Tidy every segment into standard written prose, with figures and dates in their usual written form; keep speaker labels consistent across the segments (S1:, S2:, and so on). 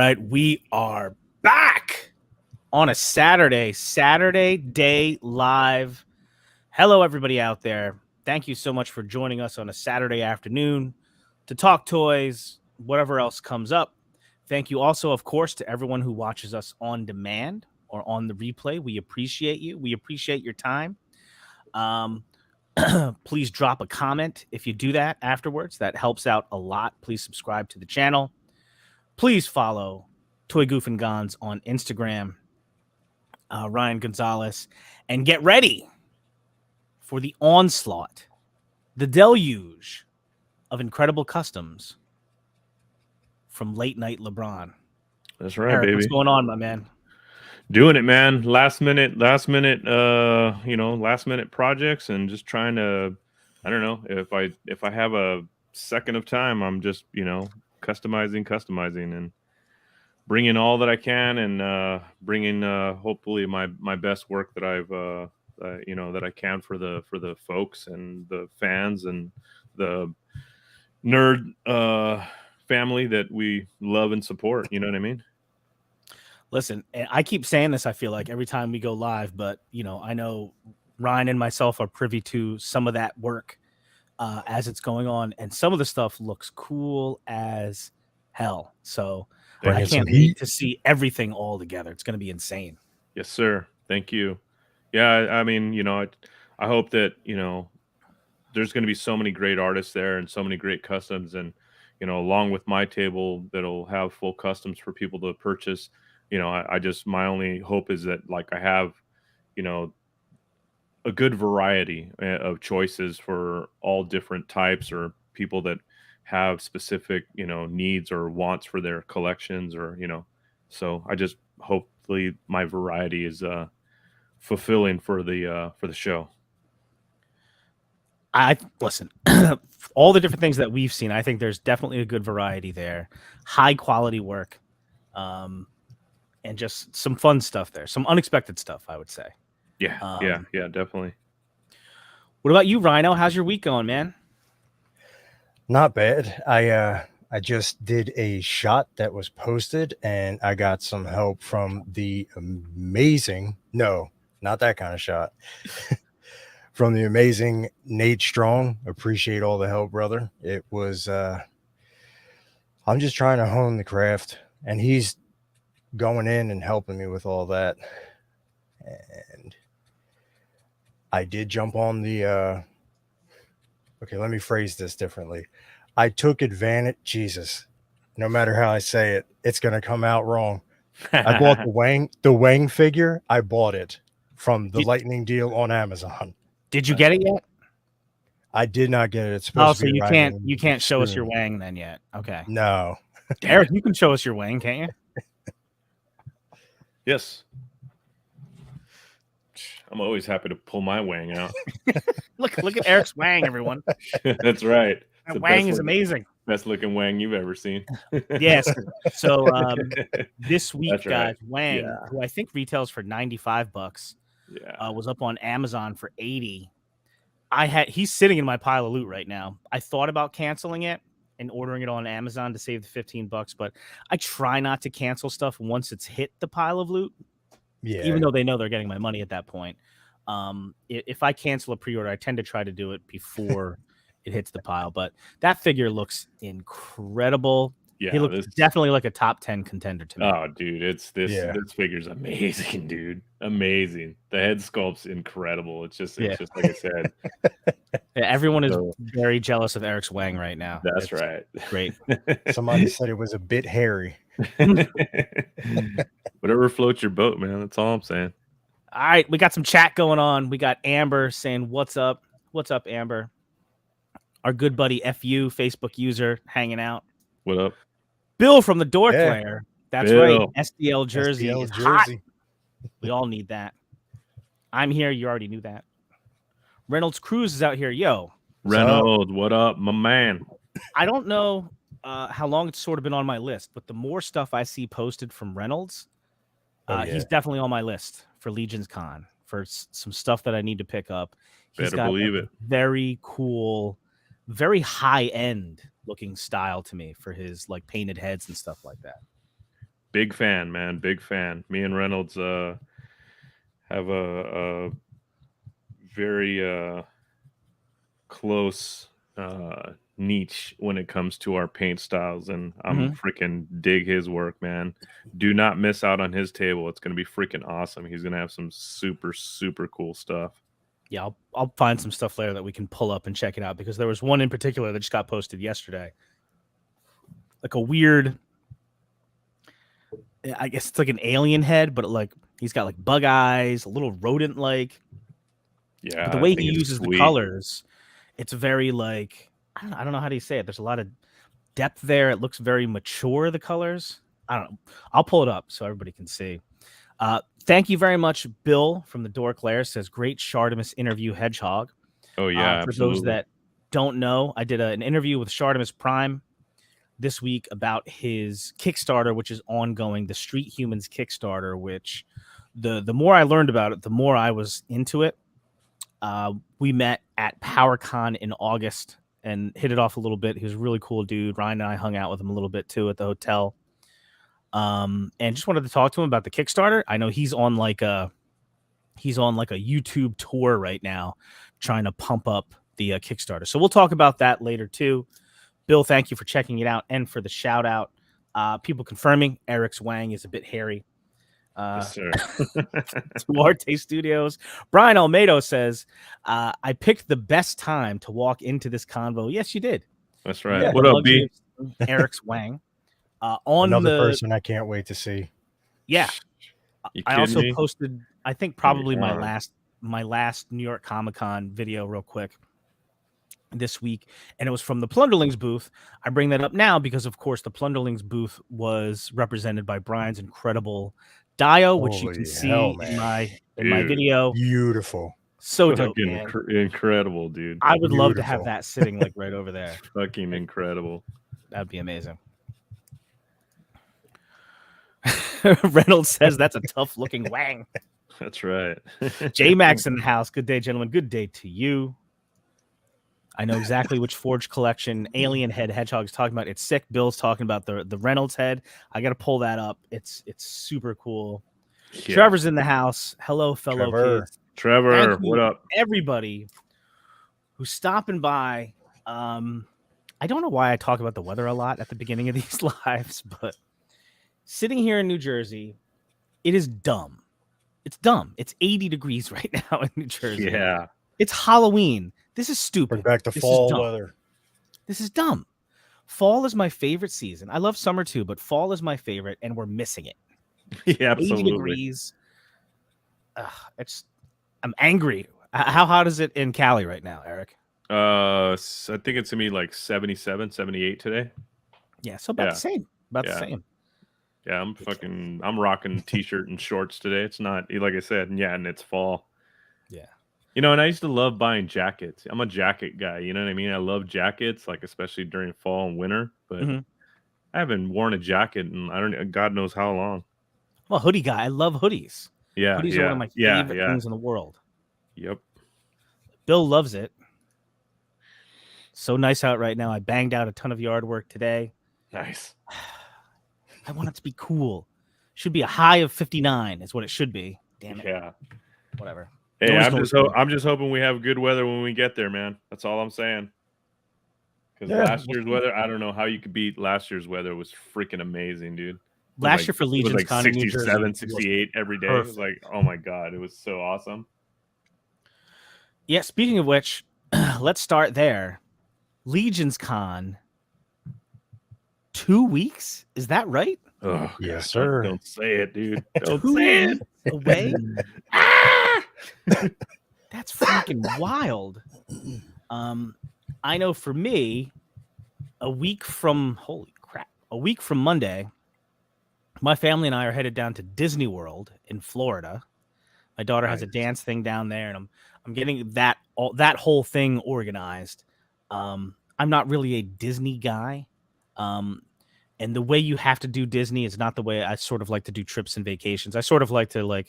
S1: right, we are back on a Saturday Day Live. Hello, everybody out there. Thank you so much for joining us on a Saturday afternoon to talk toys, whatever else comes up. Thank you also, of course, to everyone who watches us on demand or on the replay. We appreciate you. We appreciate your time. Please drop a comment if you do that afterwards. That helps out a lot. Please subscribe to the channel. Please follow Toy Goof and Gons on Instagram, Ryan Gonzalez, and get ready for the onslaught, the deluge of incredible customs from Late Night LeBron.
S2: That's right,
S1: Eric,
S2: baby.
S1: what's going on, my man?
S2: Doing it, man. Last minute, last minute projects, and just trying to, I don't know, if I have a second of time, I'm just, customizing and bringing all that I can, and bringing hopefully my best work that I've that I can for the folks and the fans and the nerd family that we love and support. You know what I mean?
S1: Listen, I keep saying this, I feel like, every time we go live, but, I know Ryan and myself are privy to some of that work as it's going on, and some of the stuff looks cool as hell. So I can't wait to see everything all together. It's going to be insane.
S2: Yes, sir. Thank you. Yeah, I mean, I hope that, there's going to be so many great artists there and so many great customs, and, along with my table that'll have full customs for people to purchase. My only hope is that, like, I have, a good variety of choices for all different types or people that have specific, needs or wants for their collections, or, so I just hopefully my variety is fulfilling for the show.
S1: I listen, all the different things that we've seen, I think there's definitely a good variety there, high quality work, and just some fun stuff there, some unexpected stuff, I would say.
S2: Yeah, definitely.
S1: What about you, Rhino? How's your week going, man?
S3: Not bad. I just did a shot that was posted, and I got some help from the amazing, no, not that kind of shot, from the amazing Nate Strong. Appreciate all the help, brother. It was, I'm just trying to hone the craft, and he's going in and helping me with all that. And I did jump on the, okay, let me phrase this differently. I took advantage, Jesus, no matter how I say it, it's going to come out wrong. I bought the Wang figure. I bought it from the Lightning deal on Amazon.
S1: Did you get it yet?
S3: I did not get it. It's supposed to be
S1: you can't show us your Wang then yet. Okay.
S3: No.
S1: Eric, you can show us your Wang, can't you?
S2: Yes. I'm always happy to pull my Wang out.
S1: Look at Eric's Wang, everyone.
S2: That's right.
S1: That Wang is amazing.
S2: Best looking Wang you've ever seen.
S1: Yes. So this week,
S2: That's
S1: guys,
S2: right.
S1: Wang, who I think retails for $95, was up on Amazon for $80. He's sitting in my pile of loot right now. I thought about canceling it and ordering it on Amazon to save the $15, but I try not to cancel stuff once it's hit the pile of loot.
S3: Yeah.
S1: Even though they know they're getting my money at that point. If I cancel a pre-order, I tend to try to do it before it hits the pile. But that figure looks incredible.
S2: Yeah,
S1: he looks definitely like a top 10 contender to me.
S2: Oh, dude, this figure's amazing, dude. Amazing. The head sculpt's incredible. It's just like I said.
S1: Everyone is very jealous of Eric's Wang right now.
S2: That's right.
S1: Great.
S3: Somebody said it was a bit hairy.
S2: Whatever floats your boat, man. That's all I'm saying.
S1: All right, we got some chat going on. We got Amber saying, "What's up? What's up, Amber?" Our good buddy FU Facebook user hanging out.
S2: What up?
S1: Bill from the Door Player. That's
S2: Bill.
S1: right. SDL jersey.
S3: SDL
S1: is
S3: jersey.
S1: hot. We all need that. I'm here. You already knew that. Reynolds Cruz is out here. Yo.
S2: Reynolds, what up, my man?
S1: I don't know how long it's sort of been on my list, but the more stuff I see posted from Reynolds, he's definitely on my list for Legion's Con for some stuff that I need to pick up. He's
S2: Better believe it.
S1: Very cool, very high end looking style to me for his like painted heads and stuff like that.
S2: big fan, man. Big fan. Me and Reynolds have a very close niche when it comes to our paint styles, and I'm freaking dig his work, man. Do not miss out on his table. It's gonna be freaking awesome. He's gonna have some super cool stuff.
S1: Yeah, I'll find some stuff later that we can pull up and check it out, because there was one in particular that just got posted yesterday. Like a weird, I guess it's like an alien head, but like he's got like bug eyes, a little rodent like.
S2: Yeah,
S1: But the way he uses the colors, it's very like, I don't know how do you say it. There's a lot of depth there. It looks very mature, the colors. I don't know. I'll pull it up so everybody can see. Thank you very much, Bill from the Door Claire says, great Shartimus interview, Hedgehog.
S2: Oh, yeah.
S1: For those that don't know, I did an interview with Shartimus Prime this week about his Kickstarter, which is ongoing, the Street Humans Kickstarter, which the more I learned about it, the more I was into it. We met at PowerCon in August and hit it off a little bit. He was a really cool dude. Ryan and I hung out with him a little bit too at the hotel. And just wanted to talk to him about the Kickstarter. I know he's on like a YouTube tour right now, trying to pump up the Kickstarter. So we'll talk about that later too. Bill, thank you for checking it out and for the shout out. People confirming Eric's Wang is a bit hairy.
S2: Yes, sir.
S1: Duarte Studios. Brian Almedo says, I picked the best time to walk into this convo. Yes, you did.
S2: That's right. Yeah. What up, B?
S1: Eric's Wang. On
S3: another person I can't wait to see.
S1: Yeah. I also posted, I think probably my last New York Comic-Con video real quick this week, and it was from the Plunderlings booth. I bring that up now because, of course, the Plunderlings booth was represented by Brian's incredible Dio, which you can see in my video.
S3: Beautiful.
S1: So dope,
S2: incredible, dude.
S1: I would love to have that sitting like right over there.
S2: Fucking incredible.
S1: That'd be amazing. Reynolds says that's a tough looking Wang.
S2: That's right.
S1: J Max in the house. Good day, gentlemen. Good day to you. I know exactly which Forge collection Alien Head Hedgehog is talking about. It's sick. Bill's talking about the Reynolds head. I got to pull that up. It's super cool. Yeah. Trevor's in the house. Hello, fellow kids.
S2: Trevor, what up?
S1: Everybody who's stopping by. I don't know why I talk about the weather a lot at the beginning of these lives, but sitting here in New Jersey, it is dumb. It's dumb. It's 80 degrees right now in New Jersey.
S2: Yeah.
S1: It's Halloween. This is stupid.
S3: Bring back to fall weather.
S1: This is dumb. Fall is my favorite season. I love summer too, but fall is my favorite, and we're missing it.
S2: Yeah, absolutely.
S1: 80 degrees. I'm angry. How hot is it in Cali right now, Eric?
S2: I think it's gonna be like 77, 78 today.
S1: Yeah, so about the same. The same.
S2: Yeah, I'm rocking t-shirt and shorts today. It's not, like I said, and it's fall.
S1: Yeah.
S2: You know, and I used to love buying jackets. I'm a jacket guy. You know what I mean? I love jackets, like especially during fall and winter. But I haven't worn a jacket in God knows how long.
S1: Well, hoodie guy. I love hoodies.
S2: Yeah,
S1: hoodies are one of my favorite things in the world.
S2: Yep.
S1: Bill loves it. So nice out right now. I banged out a ton of yard work today.
S2: Nice.
S1: I want it to be cool. Should be a high of 59 is what it should be. Damn it.
S2: Yeah.
S1: Whatever.
S2: Hey, I'm just hoping we have good weather when we get there, man. That's all I'm saying. Because last year's weather, I don't know how you could beat last year's weather. It was freaking amazing, dude.
S1: Last year for Legion's
S2: like
S1: Con
S2: 67, 68 every day. It was like, oh my God, it was so awesome.
S1: Yeah, speaking of which, let's start there. Legion's Con, 2 weeks? Is that right?
S2: Oh,
S3: yes, sir.
S2: Don't say it, dude. Don't say it.
S1: Away? That's freaking wild. I know for me, a week from Monday, my family and I are headed down to Disney World in Florida. My daughter has a dance thing down there, and I'm getting that whole thing organized. I'm not really a Disney guy. And the way you have to do Disney is not the way I sort of like to do trips and vacations. I sort of like to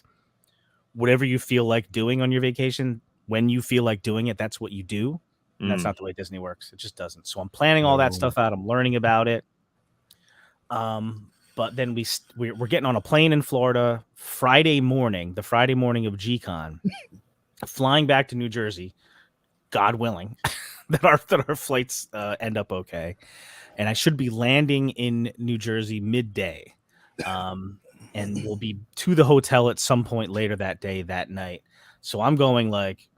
S1: whatever you feel like doing on your vacation, when you feel like doing it, that's what you do. And that's not the way Disney works. It just doesn't. So I'm planning all that stuff out. I'm learning about it. But then we're getting on a plane in Florida Friday morning, the Friday morning of GCon, flying back to New Jersey, God willing, that our flights end up okay, and I should be landing in New Jersey midday, and we'll be to the hotel at some point later that day, that night. So I'm going like,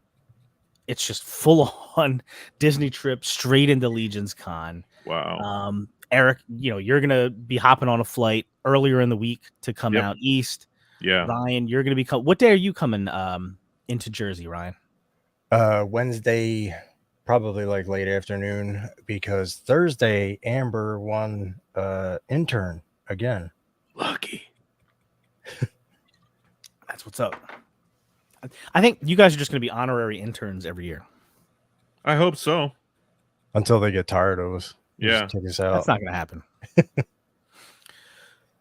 S1: it's just full on Disney trip straight into Legion's Con.
S2: Wow.
S1: Eric, you're gonna be hopping on a flight earlier in the week to come
S2: Yep.
S1: out east.
S2: Yeah.
S1: Ryan, you're gonna be what day are you coming into Jersey, Ryan?
S3: Wednesday, probably like late afternoon, because Thursday Amber won intern again.
S2: Lucky.
S1: That's what's up. I think you guys are just gonna be honorary interns every year.
S2: I hope so.
S3: Until they get tired of us.
S2: Yeah.
S3: Just take us out.
S1: That's not gonna happen.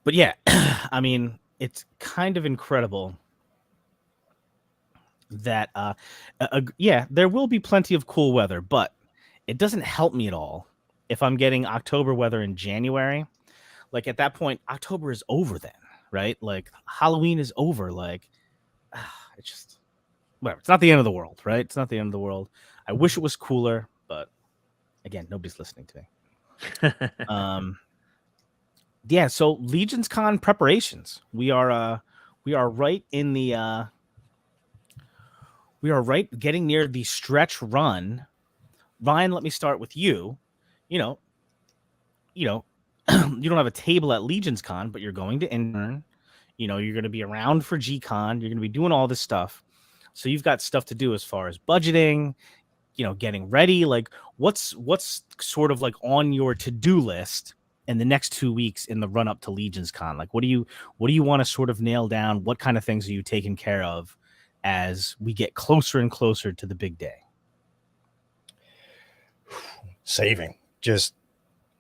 S1: But yeah, I mean, it's kind of incredible that there will be plenty of cool weather, but it doesn't help me at all if I'm getting October weather in January. Like at that point, October is over then, right? Like Halloween is over. Like it's just whatever. It's not the end of the world, right? It's not the end of the world. I wish it was cooler, but again, nobody's listening to me. Yeah, so Legion's Con preparations. We are right in the we are right getting near the stretch run. Ryan, let me start with you. You don't have a table at Legion's Con, but you're going to intern. You're going to be around for G-Con. You're going to be doing all this stuff. So you've got stuff to do as far as budgeting, getting ready. Like what's sort of like on your to-do list in the next 2 weeks in the run up to Legion's Con? Like what do you want to sort of nail down? What kind of things are you taking care of as we get closer and closer to the big day?
S3: Saving, just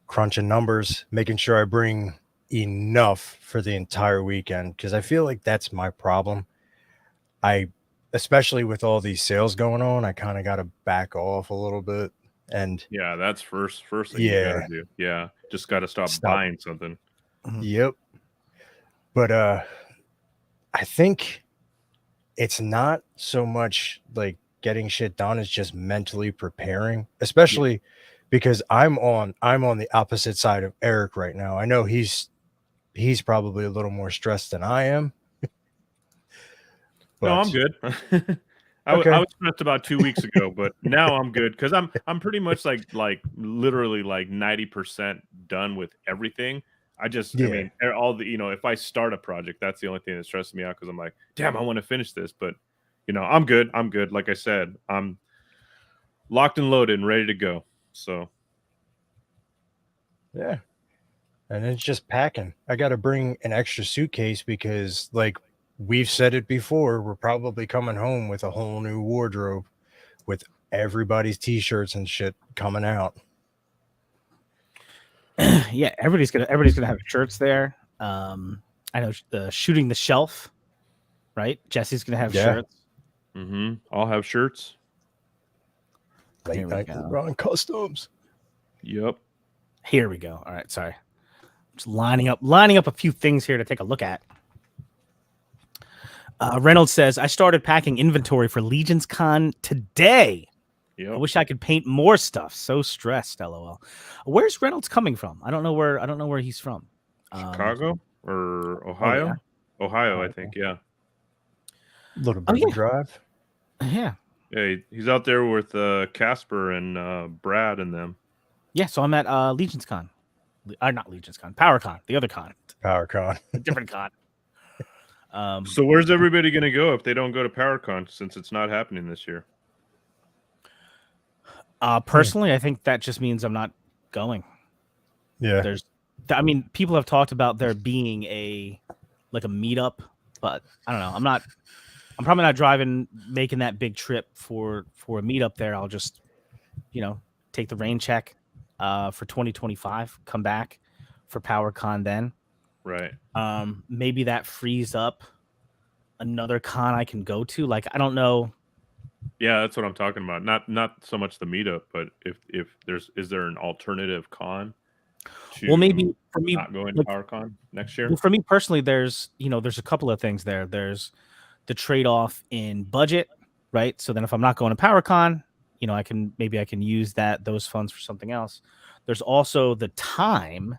S3: crunching numbers, making sure I bring enough for the entire weekend, because I feel like that's my problem. Especially with all these sales going on, I kind of got to back off a little bit. And
S2: yeah, that's first thing you gotta do. Yeah, just gotta stop buying something.
S3: Yep. But I think it's not so much like getting shit done, it's just mentally preparing, especially because I'm on the opposite side of Eric right now. I know he's probably a little more stressed than I am.
S2: No, I'm good. I was stressed about 2 weeks ago, but now I'm good because I'm pretty much like literally like 90% done with everything. I mean, all the if I start a project, that's the only thing that stresses me out, because I'm like, damn, I want to finish this, but I'm good. Like I said, I'm locked and loaded and ready to go. So
S3: yeah, and it's just packing. I got to bring an extra suitcase because, like we've said it before, we're probably coming home with a whole new wardrobe with everybody's t-shirts and shit coming out.
S1: Yeah, everybody's gonna have shirts there. I know the shooting the shelf, right? Jesse's gonna have shirts.
S2: Mm-hmm. I'll have shirts.
S3: Late night Ron Customs.
S2: Yep.
S1: Here we go. All right, sorry. Just lining up a few things here to take a look at. Reynolds says, I started packing inventory for Legion's Con today.
S2: Yep.
S1: I wish I could paint more stuff. So stressed, LOL. Where's Reynolds coming from? I don't know where he's from.
S2: Chicago or Ohio?
S1: Yeah.
S2: Ohio, I think. Yeah.
S3: A little bit of a drive.
S1: Yeah.
S2: Yeah, he's out there with Casper and Brad and them.
S1: Yeah, so I'm at Legion's Con. Not Legion's Con, PowerCon, the other con.
S3: PowerCon.
S1: A different con.
S2: So where's everybody going to go if they don't go to PowerCon, since it's not happening this year?
S1: Personally, I think that just means I'm not going.
S3: Yeah.
S1: People have talked about there being a meetup, but I don't know. I'm probably not making that big trip for a meetup there. I'll just, take the rain check for 2025, come back for PowerCon then.
S2: Right.
S1: Maybe that frees up another con I can go to. Like, I don't know.
S2: Yeah, that's what I'm talking about. Not so much the meetup, but if is there an alternative con? to
S1: Well, maybe for me,
S2: not going to
S1: like,
S2: PowerCon next year?
S1: well, for me personally, there's a couple of things there. There's the trade-off in budget, right? So then if I'm not going to PowerCon, I can use those funds for something else. There's also the time,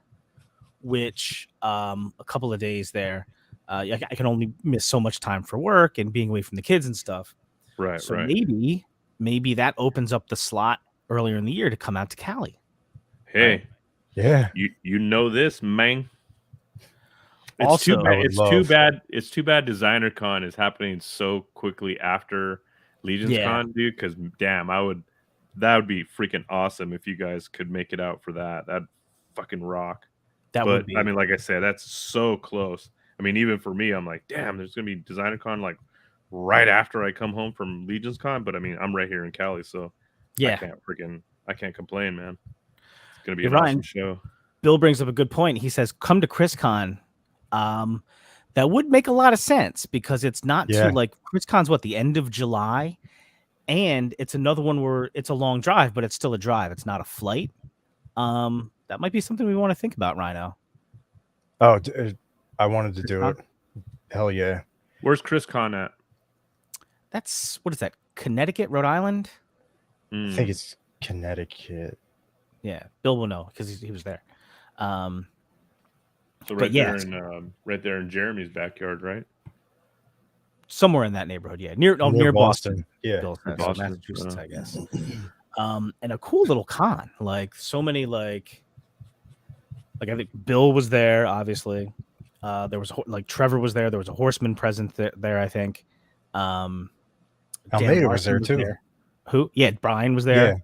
S1: which a couple of days there, I can only miss so much time for work and being away from the kids and stuff.
S2: Right,
S1: So
S2: right.
S1: maybe that opens up the slot earlier in the year to come out to Cali.
S2: Hey,
S1: Right.
S3: Yeah.
S2: you know this, man. It's
S1: Also,
S2: too
S3: I
S2: bad.
S3: would
S2: It's too
S3: love-
S2: bad. It's too bad. Designer Con is happening so quickly after Legion's
S1: Yeah.
S2: Con, dude. Because damn, that would be freaking awesome if you guys could make it out for that. That'd fucking rock.
S1: that
S2: But
S1: would be.
S2: I mean, like I said, that's so close. I mean, even for me, I'm like, damn, there's gonna be Designer Con like right after I come home from Legion's Con. But I mean, I'm right here in Cali, so
S1: yeah.
S2: I can't complain, man. It's gonna be
S1: You're
S2: an
S1: right.
S2: awesome show.
S1: Bill brings up a good point. He says, "Come to ChrisCon." That would make a lot of sense because it's not
S3: Yeah.
S1: too like ChrisCon's the end of July, and it's another one where it's a long drive, but it's still a drive. It's not a flight. That might be something we want to think about, Rhino.
S3: Oh, I wanted to do it.
S1: ChrisCon?
S3: Hell yeah.
S2: Where's ChrisCon at?
S1: That's what is that? Connecticut, Rhode Island?
S3: I think it's Connecticut.
S1: Yeah, Bill will know because he was there.
S2: So
S1: but yeah,
S2: right there in Jeremy's backyard, right?
S1: somewhere in that neighborhood. Yeah, near Boston.
S3: Yeah.
S1: Bill says, so
S2: Boston,
S1: Massachusetts, I guess. And a cool little con. Like so many like I think Bill was there. Obviously, there was Trevor was there. There was a horseman present there. I think. Dan
S3: Almeida was
S1: Larson
S3: there too.
S1: Who? Yeah, Brian was there.
S3: Yeah.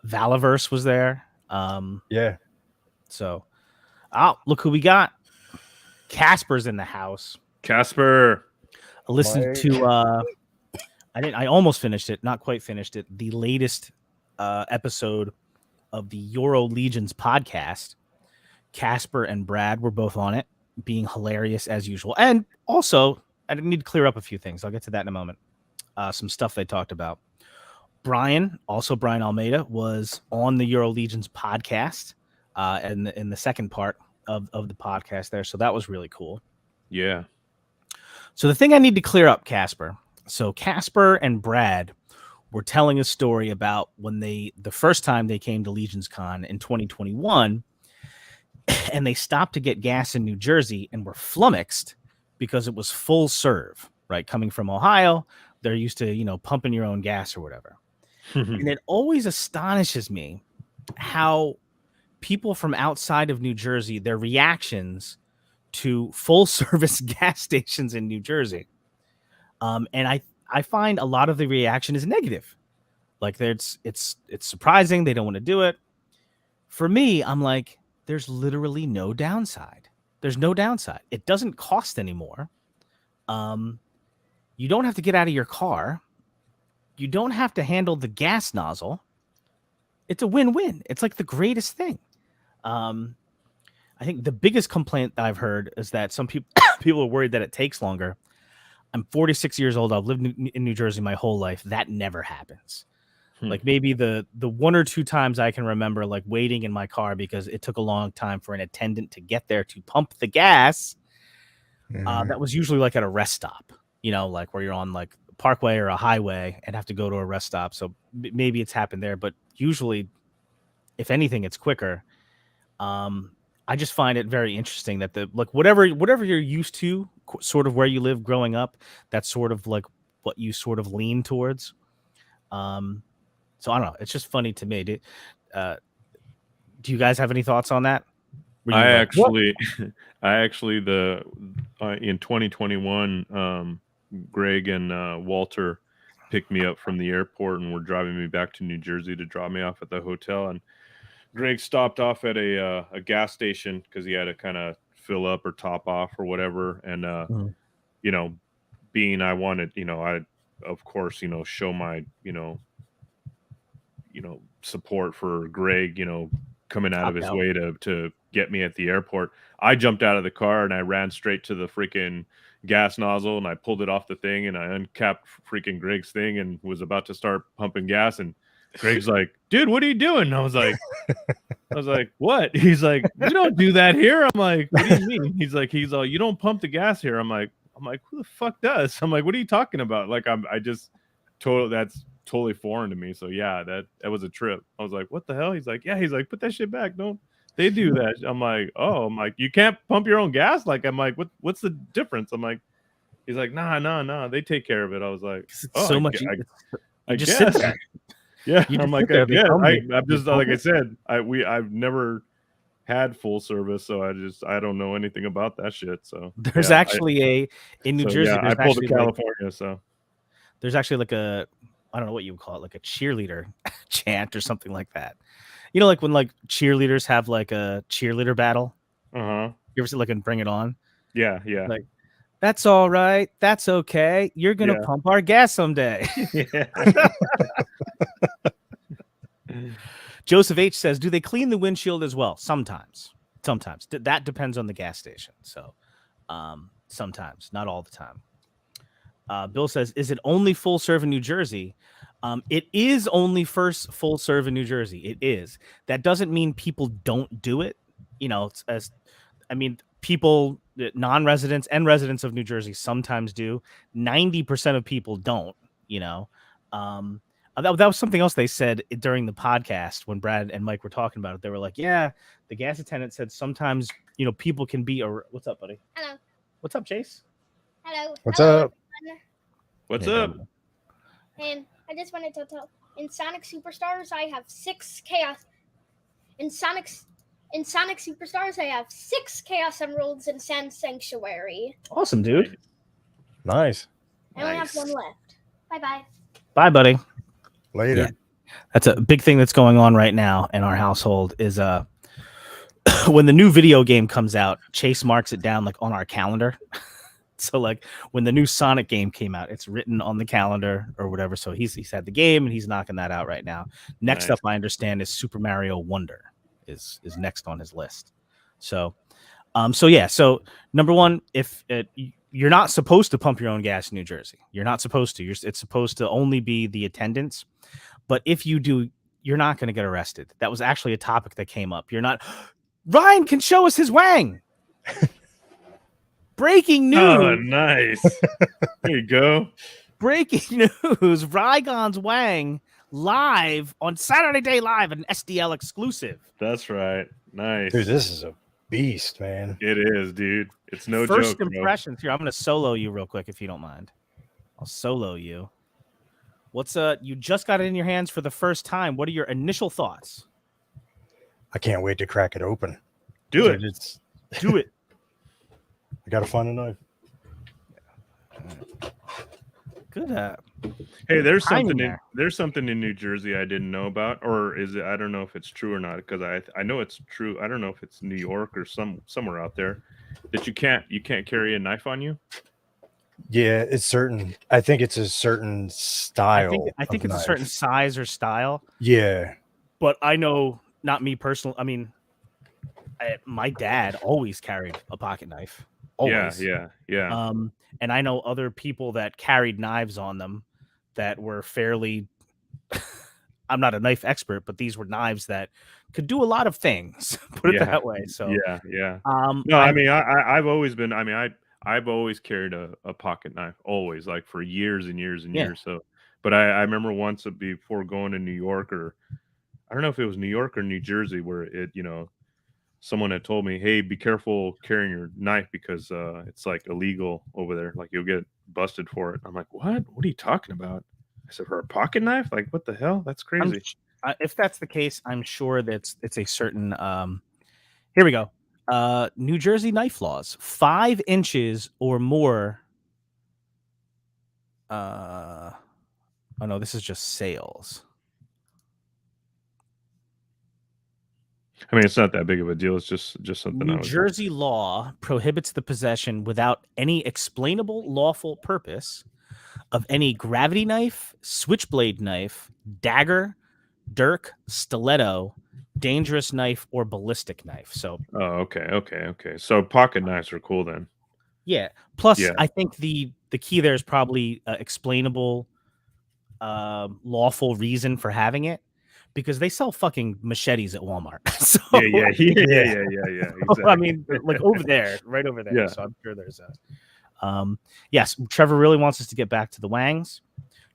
S1: Valaverse was there.
S3: Yeah.
S1: So, look who we got. Casper's in the house.
S2: Casper.
S1: I listened to I almost finished it, not quite finished it. The latest episode of the Euro Legions podcast. Casper and Brad were both on it, being hilarious as usual. And also, I need to clear up a few things. I'll get to that in a moment. Some stuff they talked about. Brian Almeida was on the Euro Legions podcast in the second part of the podcast there. So that was really cool.
S2: Yeah.
S1: So the thing I need to clear up, Casper. So Casper and Brad were telling a story about when the first time they came to Legions Con in 2021, and they stopped to get gas in New Jersey and were flummoxed because it was full serve, right? Coming from Ohio, they're used to, pumping your own gas or whatever. And it always astonishes me how people from outside of New Jersey, their reactions to full service gas stations in New Jersey. And I find a lot of the reaction is negative. Like it's surprising. They don't want to do it. For me, I'm like, there's literally no downside. There's no downside. It doesn't cost anymore. You don't have to get out of your car. You don't have to handle the gas nozzle. It's a win-win. It's like the greatest thing. I think the biggest complaint that I've heard is that some people are worried that it takes longer. I'm 46 years old. I've lived in New Jersey my whole life. That never happens. Like maybe the one or two times I can remember like waiting in my car because it took a long time for an attendant to get there to pump the gas. That was usually like at a rest stop, like where you're on like a parkway or a highway and have to go to a rest stop. So maybe it's happened there, but usually, if anything, it's quicker. I just find it very interesting that whatever you're used to, sort of where you live growing up, that's sort of like what you sort of lean towards. So I don't know. It's just funny to me. Do you guys have any thoughts on that?
S2: I actually in 2021, Greg and Walter picked me up from the airport and were driving me back to New Jersey to drop me off at the hotel. And Greg stopped off at a gas station because he had to kind of fill up or top off or whatever. And being I wanted, I of course show my support for Greg, coming out of his way to get me at the airport. I jumped out of the car and I ran straight to the freaking gas nozzle and I pulled it off the thing and I uncapped freaking Greg's thing and was about to start pumping gas. And Greg's like, dude, what are you doing? I was like, what? He's like, we don't do that here. I'm like, what do you mean? He's like, you don't pump the gas here. I'm like, who the fuck does? I'm like, what are you talking about? Like, that's totally foreign to me. So yeah, that was a trip. I was like, what the hell? He's like, yeah. He's like, put that shit back. Don't they do that? I'm like, you can't pump your own gas. Like, I'm like, what's the difference? I'm like, he's like, nah, they take care of it. I was like,
S1: so much.
S2: I
S1: just
S2: guess.
S1: sit there.
S2: Yeah,
S1: You
S2: I'm
S1: just
S2: like,
S1: sit there,
S2: I
S1: they
S2: guess.
S1: pump it.
S2: I'm just like I said, I've never had full service, so I don't know anything about that shit. So
S1: There's
S2: yeah,
S1: actually in New Jersey.
S2: Yeah, I
S1: there's
S2: pulled to
S1: actually
S2: California, so
S1: there's actually like a, I don't know what you would call it, like a cheerleader chant or something like that. You know, like when like cheerleaders have like a cheerleader battle. You ever see like in Bring It On?
S2: Yeah.
S1: Like, that's all right. That's okay. You're gonna pump our gas someday. Joseph H says, do they clean the windshield as well? Sometimes. That depends on the gas station. So sometimes, not all the time. Bill says, is it only full serve in New Jersey? It is only first full serve in New Jersey. It is. That doesn't mean people don't do it. You know, people, non-residents and residents of New Jersey sometimes do. 90% of people don't, you know. That was something else they said during the podcast when Brad and Mike were talking about it. They were like, yeah, the gas attendant said sometimes, you know, people can be what's up, buddy?
S4: Hello.
S1: What's up, Chase?
S4: Hello.
S3: What's up?
S2: What's up?
S4: And I just wanted to tell, in Sonic Superstars, I have 6 Chaos. In Sonic Superstars, I have 6 Chaos Emeralds in Sand Sanctuary.
S1: Awesome, dude.
S3: Nice.
S4: I only have 1 left. Bye-bye.
S1: Bye, buddy.
S3: Later.
S1: Yeah. That's a big thing that's going on right now in our household is when the new video game comes out, Chase marks it down like on our calendar. So like when the new Sonic game came out, it's written on the calendar or whatever. So he's had the game and he's knocking that out right now. Next up, I understand, is Super Mario Wonder is next on his list. So So number one, if you're not supposed to pump your own gas in New Jersey, you're not supposed to. It's supposed to only be the attendants. But if you do, you're not going to get arrested. That was actually a topic that came up. You're not. Ryan can show us his wang. Breaking news.
S2: Oh, nice. There you go.
S1: Breaking news. Rygon's wang live on Saturday Day Live, an SDL exclusive.
S2: That's right. Nice.
S3: Dude, this is a beast, man.
S2: It is, dude. It's no joke.
S1: First impressions here. I'm going to solo you real quick if you don't mind. I'll solo you. What's you just got it in your hands for the first time. What are your initial thoughts?
S3: I can't wait to crack it open.
S2: Do it.
S1: Do it.
S3: I gotta find a knife.
S1: Good.
S2: Hey, there's
S1: timing
S2: something in New Jersey I didn't know about, or is it? I don't know if it's true or not, because I know it's true. I don't know if it's New York or somewhere out there that you can't carry a knife on you.
S3: Yeah, it's certain. I think it's a certain style.
S1: I think
S3: of
S1: it's
S3: knife.
S1: a certain size or style.
S3: Yeah,
S1: But I know, not me personally. I mean, my dad always carried a pocket knife. Always.
S2: Yeah.
S1: And I know other people that carried knives on them that were fairly. I'm not a knife expert, but these were knives that could do a lot of things. Put it that way. So
S2: yeah.
S1: No,
S2: I've always been. I mean, I've always carried a pocket knife, always, like for years and years and years. So, but I remember once before going to New York, or I don't know if it was New York or New Jersey, where it, you know, someone had told me, hey, be careful carrying your knife because it's like illegal over there. Like you'll get busted for it. I'm like, what? What are you talking about? I said, for a pocket knife? Like, what the hell? That's crazy.
S1: If that's the case, I'm sure that it's a certain. Here we go. New Jersey knife laws: 5 inches or more. Oh no, this is just sales.
S2: I mean, it's not that big of a deal. It's just something.
S1: New Jersey law prohibits the possession without any explainable lawful purpose of any gravity knife, switchblade knife, dagger, dirk, stiletto, dangerous knife, or ballistic knife. So,
S2: okay. So pocket knives are cool then.
S1: Yeah. Plus, I think the key there is probably explainable lawful reason for having it because they sell fucking machetes at Walmart. So
S2: Yeah. Exactly.
S1: I mean, like over there, right over there.
S2: Yeah.
S1: So I'm sure there's a. Yes, Trevor really wants us to get back to the wangs.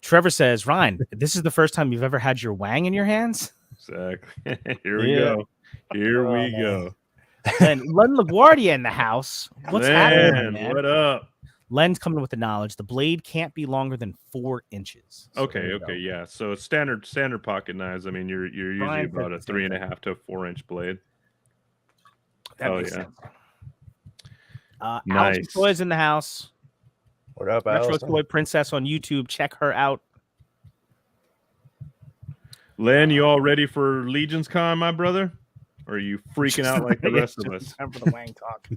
S1: Trevor says, Ryan, this is the first time you've ever had your wang in your hands.
S2: Exactly. Here we
S3: Yeah.
S2: go. Here
S3: Oh,
S2: we
S3: man.
S2: go.
S1: Len LaGuardia in the house. What's happening, man?
S2: What up?
S1: Len's coming with the knowledge. The blade can't be longer than 4 inches. So there
S2: Okay,
S1: you go.
S2: yeah. So standard pocket knives. I mean, you're usually
S1: Brian said
S2: about
S1: the
S2: a
S1: same
S2: 3.5 to 4 inch blade.
S1: That
S2: Oh,
S1: makes
S2: yeah.
S1: sense. Alex
S2: Nice.
S1: Toys in the house.
S3: What up,
S1: Retro
S3: Allison?
S1: Toy Princess on YouTube. Check her out.
S2: Len, you all ready for Legion's Con, my brother? Or are you freaking out like the rest of us?
S1: Time for the wang talk.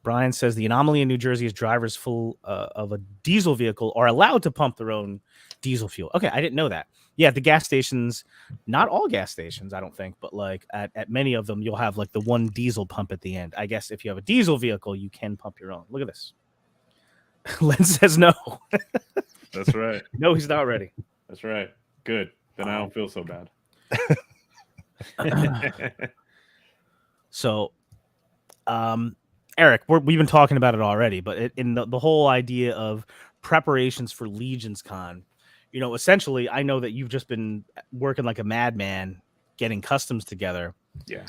S1: Brian says the anomaly in New Jersey is drivers full of a diesel vehicle are allowed to pump their own diesel fuel. Okay, I didn't know that. Yeah, the gas stations, not all gas stations, I don't think, but like at many of them, you'll have like the one diesel pump at the end. I guess if you have a diesel vehicle, you can pump your own. Look at this. Len says no.
S2: That's right.
S1: No, he's not ready.
S2: That's right. Good. Then I don't feel so bad.
S1: So, Eric, we've been talking about it already, but in the whole idea of preparations for Legion's Con, you know, essentially, I know that you've just been working like a madman getting customs together.
S2: Yeah.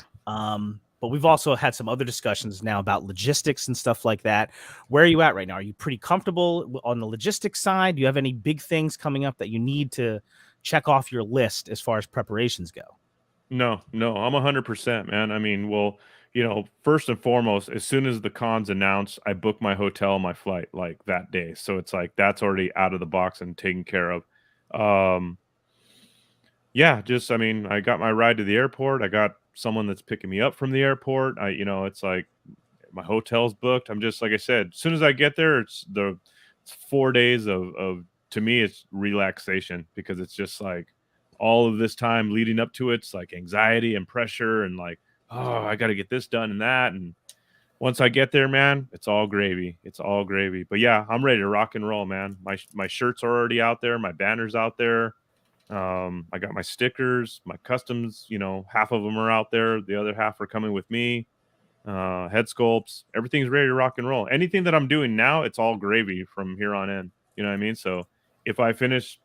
S1: But we've also had some other discussions now about logistics and stuff like that. Where are you at right now? Are you pretty comfortable on the logistics side? Do you have any big things coming up that you need to check off your list as far as preparations go?
S2: No, I'm 100%, man. I mean, well, you know, first and foremost, as soon as the con's announced, I book my hotel, and my flight like that day. So it's like that's already out of the box and taken care of. Yeah, just I mean, I got my ride to the airport. I got someone that's picking me up from the airport. It's like my hotel's booked. I'm just like I said, as soon as I get there, it's 4 days of to me, it's relaxation because it's just like all of this time leading up to it's like anxiety and pressure and like, oh, I got to get this done and that. And once I get there, man, it's all gravy. It's all gravy. But yeah, I'm ready to rock and roll, man. My shirts are already out there. My banner's out there. I got my stickers, my customs, you know, half of them are out there. The other half are coming with me. Head sculpts, everything's ready to rock and roll. Anything that I'm doing now, it's all gravy from here on in. You know what I mean? So if I finish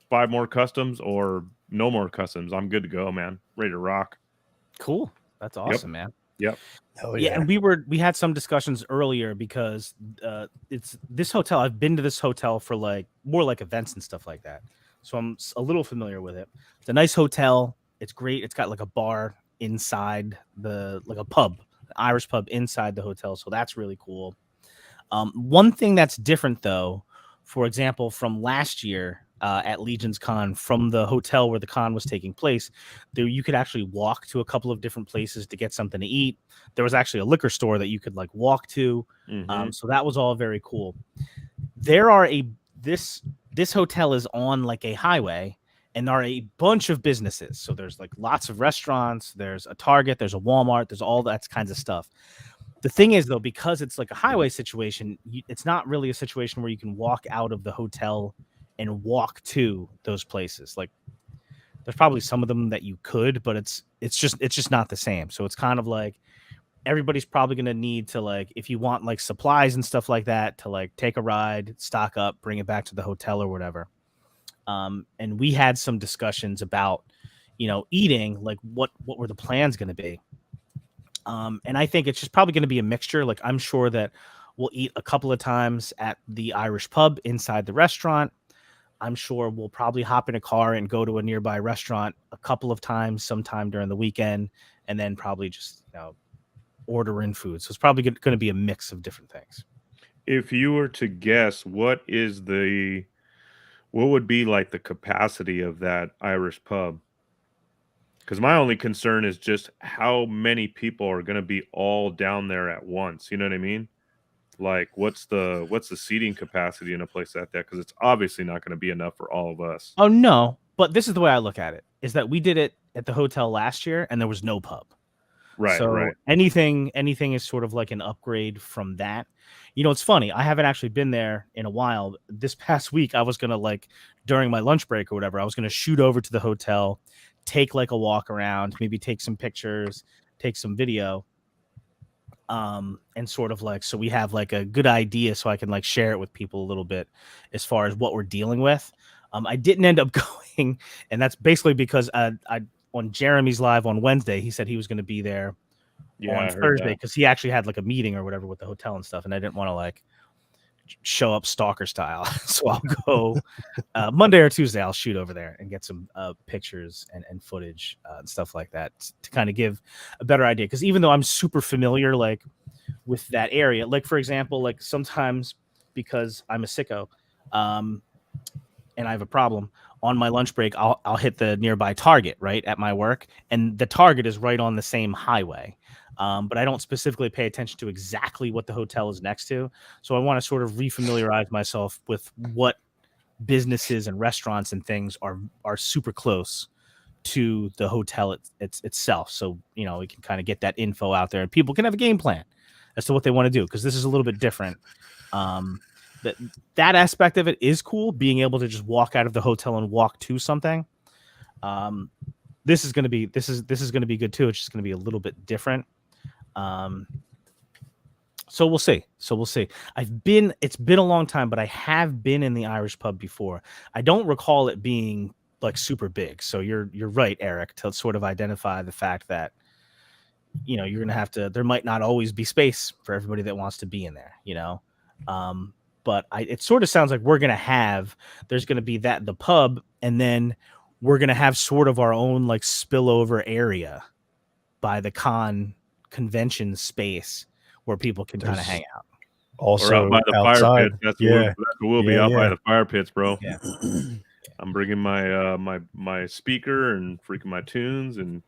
S2: 5 more customs or no more customs, I'm good to go, man. Ready to rock.
S1: Cool. That's awesome, man.
S2: Yep.
S3: Hell
S1: Yeah, and we had some discussions earlier because it's this hotel. I've been to this hotel for like more like events and stuff like that, so I'm a little familiar with it. It's a nice hotel. It's great. It's got like a bar inside like a pub, an Irish pub inside the hotel. So that's really cool. One thing that's different though, for example, from last year at Legion's Con, from the hotel where the con was taking place, there you could actually walk to a couple of different places to get something to eat. There was actually a liquor store that you could like walk to. So that was all very cool. There are this hotel is on like a highway, and there are a bunch of businesses. So there's like lots of restaurants, there's a Target, there's a Walmart, there's all that kinds of stuff. The thing is though, because it's like a highway situation, it's not really a situation where you can walk out of the hotel and walk to those places. Like there's probably some of them that you could, but it's just not the same. So it's kind of like everybody's probably going to need to, like, if you want like supplies and stuff like that, to like take a ride, stock up, bring it back to the hotel or whatever. And we had some discussions about, you know, eating, like what were the plans going to be? And I think it's just probably going to be a mixture. Like I'm sure that we'll eat a couple of times at the Irish pub inside the restaurant. I'm sure we'll probably hop in a car and go to a nearby restaurant a couple of times sometime during the weekend, and then probably just, you know, order in food. So it's probably going to be a mix of different things.
S2: If you were to guess, what would be like the capacity of that Irish pub? Because my only concern is just how many people are going to be all down there at once. You know what I mean? Like, what's the seating capacity in a place like that? Because it's obviously not going to be enough for all of us.
S1: Oh no, but this is the way I look at it: is that we did it at the hotel last year, and there was no pub.
S2: Right,
S1: So
S2: right.
S1: anything is sort of like an upgrade from that. You know, it's funny. I haven't actually been there in a while. This past week, I was gonna like during my lunch break or whatever, I was gonna shoot over to the hotel, take like a walk around, maybe take some pictures, take some video, and sort of like so we have like a good idea so I can like share it with people a little bit as far as what we're dealing with. I didn't end up going, and that's basically because I on Jeremy's live on Wednesday, he said he was going to be there
S2: Yeah, I
S1: on
S2: heard
S1: Thursday
S2: that.
S1: because he actually had like a meeting or whatever with the hotel and stuff, and I didn't want to like show up stalker style. So I'll go Monday or Tuesday. I'll shoot over there and get some pictures and footage and stuff like that to kind of give a better idea. Because even though I'm super familiar like with that area, like for example, like sometimes because I'm a sicko, and I have a problem on my lunch break, I'll hit the nearby Target right at my work, and the Target is right on the same highway. But I don't specifically pay attention to exactly what the hotel is next to. So I want to sort of refamiliarize myself with what businesses and restaurants and things are super close to the hotel itself. So, you know, we can kind of get that info out there and people can have a game plan as to what they want to do. Cause this is a little bit different. That aspect of it is cool. Being able to just walk out of the hotel and walk to something. This is going to be good too. It's just going to be a little bit different. So we'll see. It's been a long time, but I have been in the Irish pub before. I don't recall it being like super big. So you're right, Eric, to sort of identify the fact that, you know, you're going to have to, there might not always be space for everybody that wants to be in there, you know? But it sort of sounds like there's going to be the pub, and then we're going to have sort of our own like spillover area by the convention space where people can kind of hang out.
S3: Also
S2: Or out by the
S3: outside.
S2: fire pit. That's
S3: Yeah.
S2: what we'll be out by the fire pits, bro.
S1: Yeah.
S2: I'm bringing my my speaker and freaking my tunes and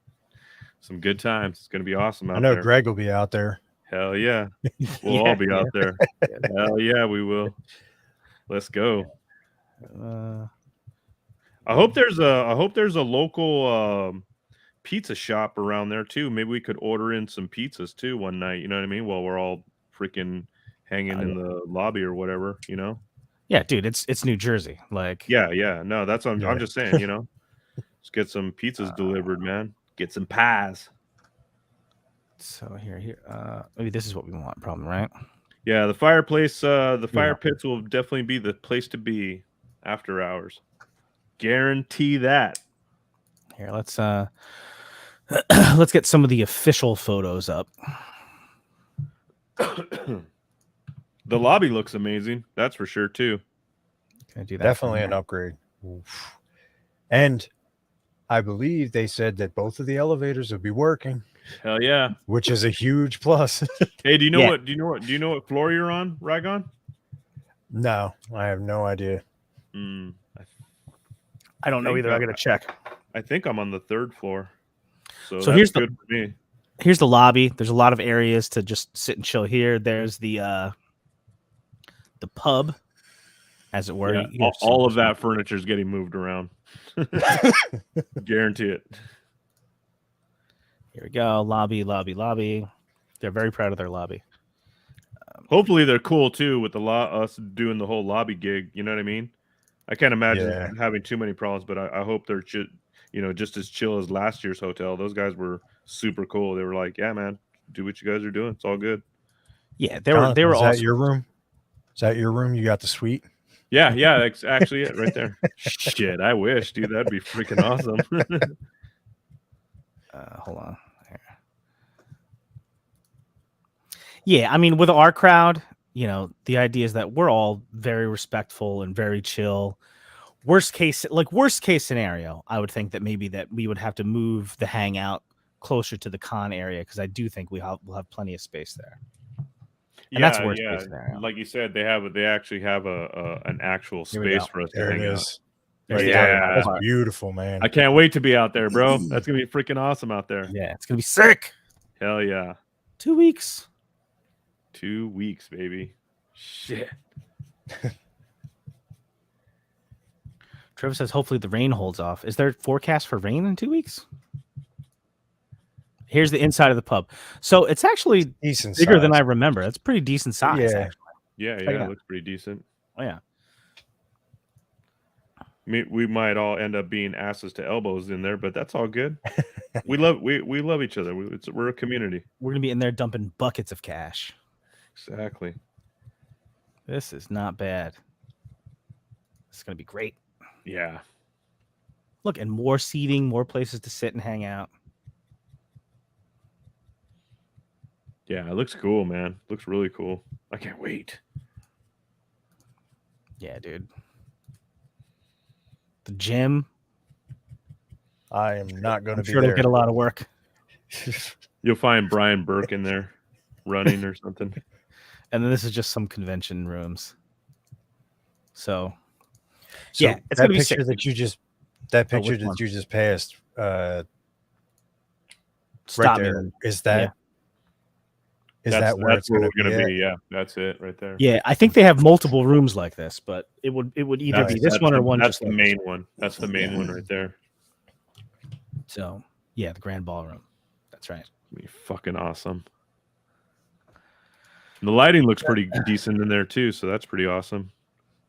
S2: some good times. It's gonna be awesome out
S3: I know
S2: there.
S3: Greg will be out there.
S2: Hell yeah. We'll all be out there. Hell yeah, we will. Let's go. I hope there's a local pizza shop around there too. Maybe we could order in some pizzas too one night, you know what I mean? While we're all freaking hanging in the lobby or whatever, you know?
S1: Yeah, dude, it's New Jersey. Like,
S2: Yeah. No, that's what I'm just saying, you know. Let's get some pizzas delivered, man. Get some pies.
S1: so here. Maybe this is what we want, probably, right?
S2: Yeah, the fireplace, the fire pits will definitely be the place to be after hours. Guarantee that.
S1: Here, let's let's get some of the official photos up.
S2: The lobby looks amazing. That's for sure too.
S1: Can I do that?
S3: Definitely an upgrade. Oof. And I believe they said that both of the elevators will be working,
S2: Hell yeah.
S3: which is a huge plus.
S2: Hey, do you know
S1: Yeah.
S2: what floor you're on, Ragon?
S3: No, I have no idea.
S1: I don't know either. I gotta check.
S2: I think I'm on the 3rd floor. So
S1: So
S2: that's
S1: here's
S2: good for me.
S1: Here's the lobby. There's a lot of areas to just sit and chill here. There's the pub, as it were.
S2: Yeah, all of that furniture is getting moved around. Guarantee it.
S1: Here we go. Lobby. They're very proud of their lobby.
S2: Hopefully they're cool too with us doing the whole lobby gig. You know what I mean? I can't imagine having too many problems, but I hope they're just as chill as last year's hotel. Those guys were super cool. They were like, "Yeah, man, do what you guys are doing. It's all good."
S1: Yeah, they were.
S3: Is
S1: All
S3: that your room? Is that your room? You got the suite?
S2: Yeah, that's actually it right there. Shit, I wish, dude. That'd be freaking awesome.
S1: Hold on. Here. Yeah, I mean, with our crowd, you know, the idea is that we're all very respectful and very chill. Worst case scenario, I would think that maybe that we would have to move the hangout closer to the con area, because I do think we'll have plenty of space there. And that's worst case scenario.
S2: Like you said, they actually have an actual space for us to
S3: There it
S2: hang out.
S3: is.
S2: Yeah,
S3: That's beautiful, man.
S2: I can't wait to be out there, bro. That's gonna be freaking awesome out there.
S1: Yeah, it's gonna be sick.
S2: Hell yeah.
S1: 2 weeks.
S2: 2 weeks, baby. Shit.
S1: Trevor says hopefully the rain holds off. Is there forecast for rain in 2 weeks? Here's the inside of the pub. So it's actually
S3: Decent
S1: bigger than
S3: size.
S1: I remember. It's pretty decent size.
S3: Yeah.
S1: Actually.
S2: Yeah,
S1: Check it
S2: yeah,
S1: out.
S2: it looks pretty decent.
S1: Oh, yeah.
S2: We might all end up being asses to elbows in there, but that's all good. we love each other. We're a community.
S1: We're gonna be in there dumping buckets of cash.
S2: Exactly.
S1: This is not bad. It's gonna be great.
S2: Yeah.
S1: Look, and more seating, more places to sit and hang out.
S2: Yeah, it looks cool, man. Looks really cool. I can't wait.
S1: Yeah, dude. The gym.
S3: I am not going to
S1: I'm
S3: be
S1: sure it'll
S3: there.
S1: get a lot of work.
S2: You'll find Brian Burke in there running or something.
S1: And then this is just some convention rooms. So
S3: So
S1: yeah, it's
S3: that
S1: gonna be
S3: picture
S1: sick.
S3: that you just that
S1: Oh,
S3: picture
S1: which one?
S3: that you just passed right
S1: stop
S3: there.
S1: me.
S3: Is that
S1: Yeah.
S3: is
S2: that's
S3: that where it's going to
S2: we're gonna
S3: be?
S2: be. Yeah, that's it right there.
S1: Yeah, I think they have multiple rooms like this, but it would either
S3: Nice.
S1: be this
S2: That's
S1: one or
S2: the-
S1: one
S2: That's
S1: just
S2: the
S1: like
S2: main
S1: this.
S2: one. That's the main one right there.
S1: So yeah, the grand ballroom. That's right.
S2: Be fucking awesome. And the lighting looks pretty decent in there too, so that's pretty awesome.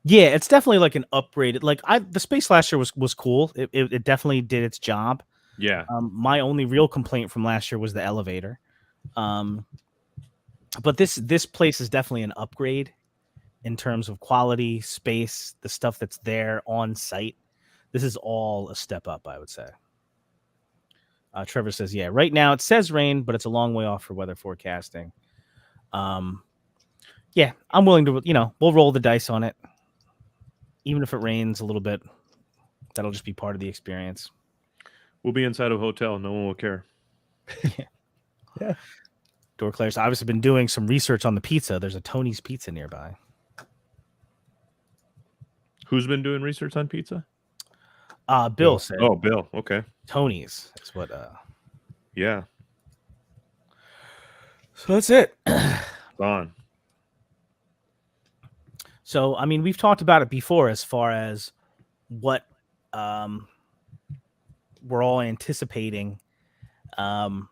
S1: Yeah, it's definitely like an upgraded. Like the space last year was cool. It definitely did its job.
S2: Yeah.
S1: My only real complaint from last year was the elevator. But this place is definitely an upgrade in terms of quality, space, the stuff that's there on site. This is all a step up, I would say. Trevor says, yeah, right now it says rain, but it's a long way off for weather forecasting. Yeah, I'm willing to, we'll roll the dice on it. Even if it rains a little bit, that'll just be part of the experience.
S2: We'll be inside a hotel. No one will care.
S3: Yeah.
S1: Door Claire's obviously been doing some research on the pizza. There's a Tony's Pizza nearby.
S2: Who's been doing research on pizza?
S1: Bill said
S2: Oh, Bill. Okay.
S1: Tony's is what.
S2: Yeah.
S1: So that's it.
S2: On.
S1: So, I mean, we've talked about it before as far as what we're all anticipating, what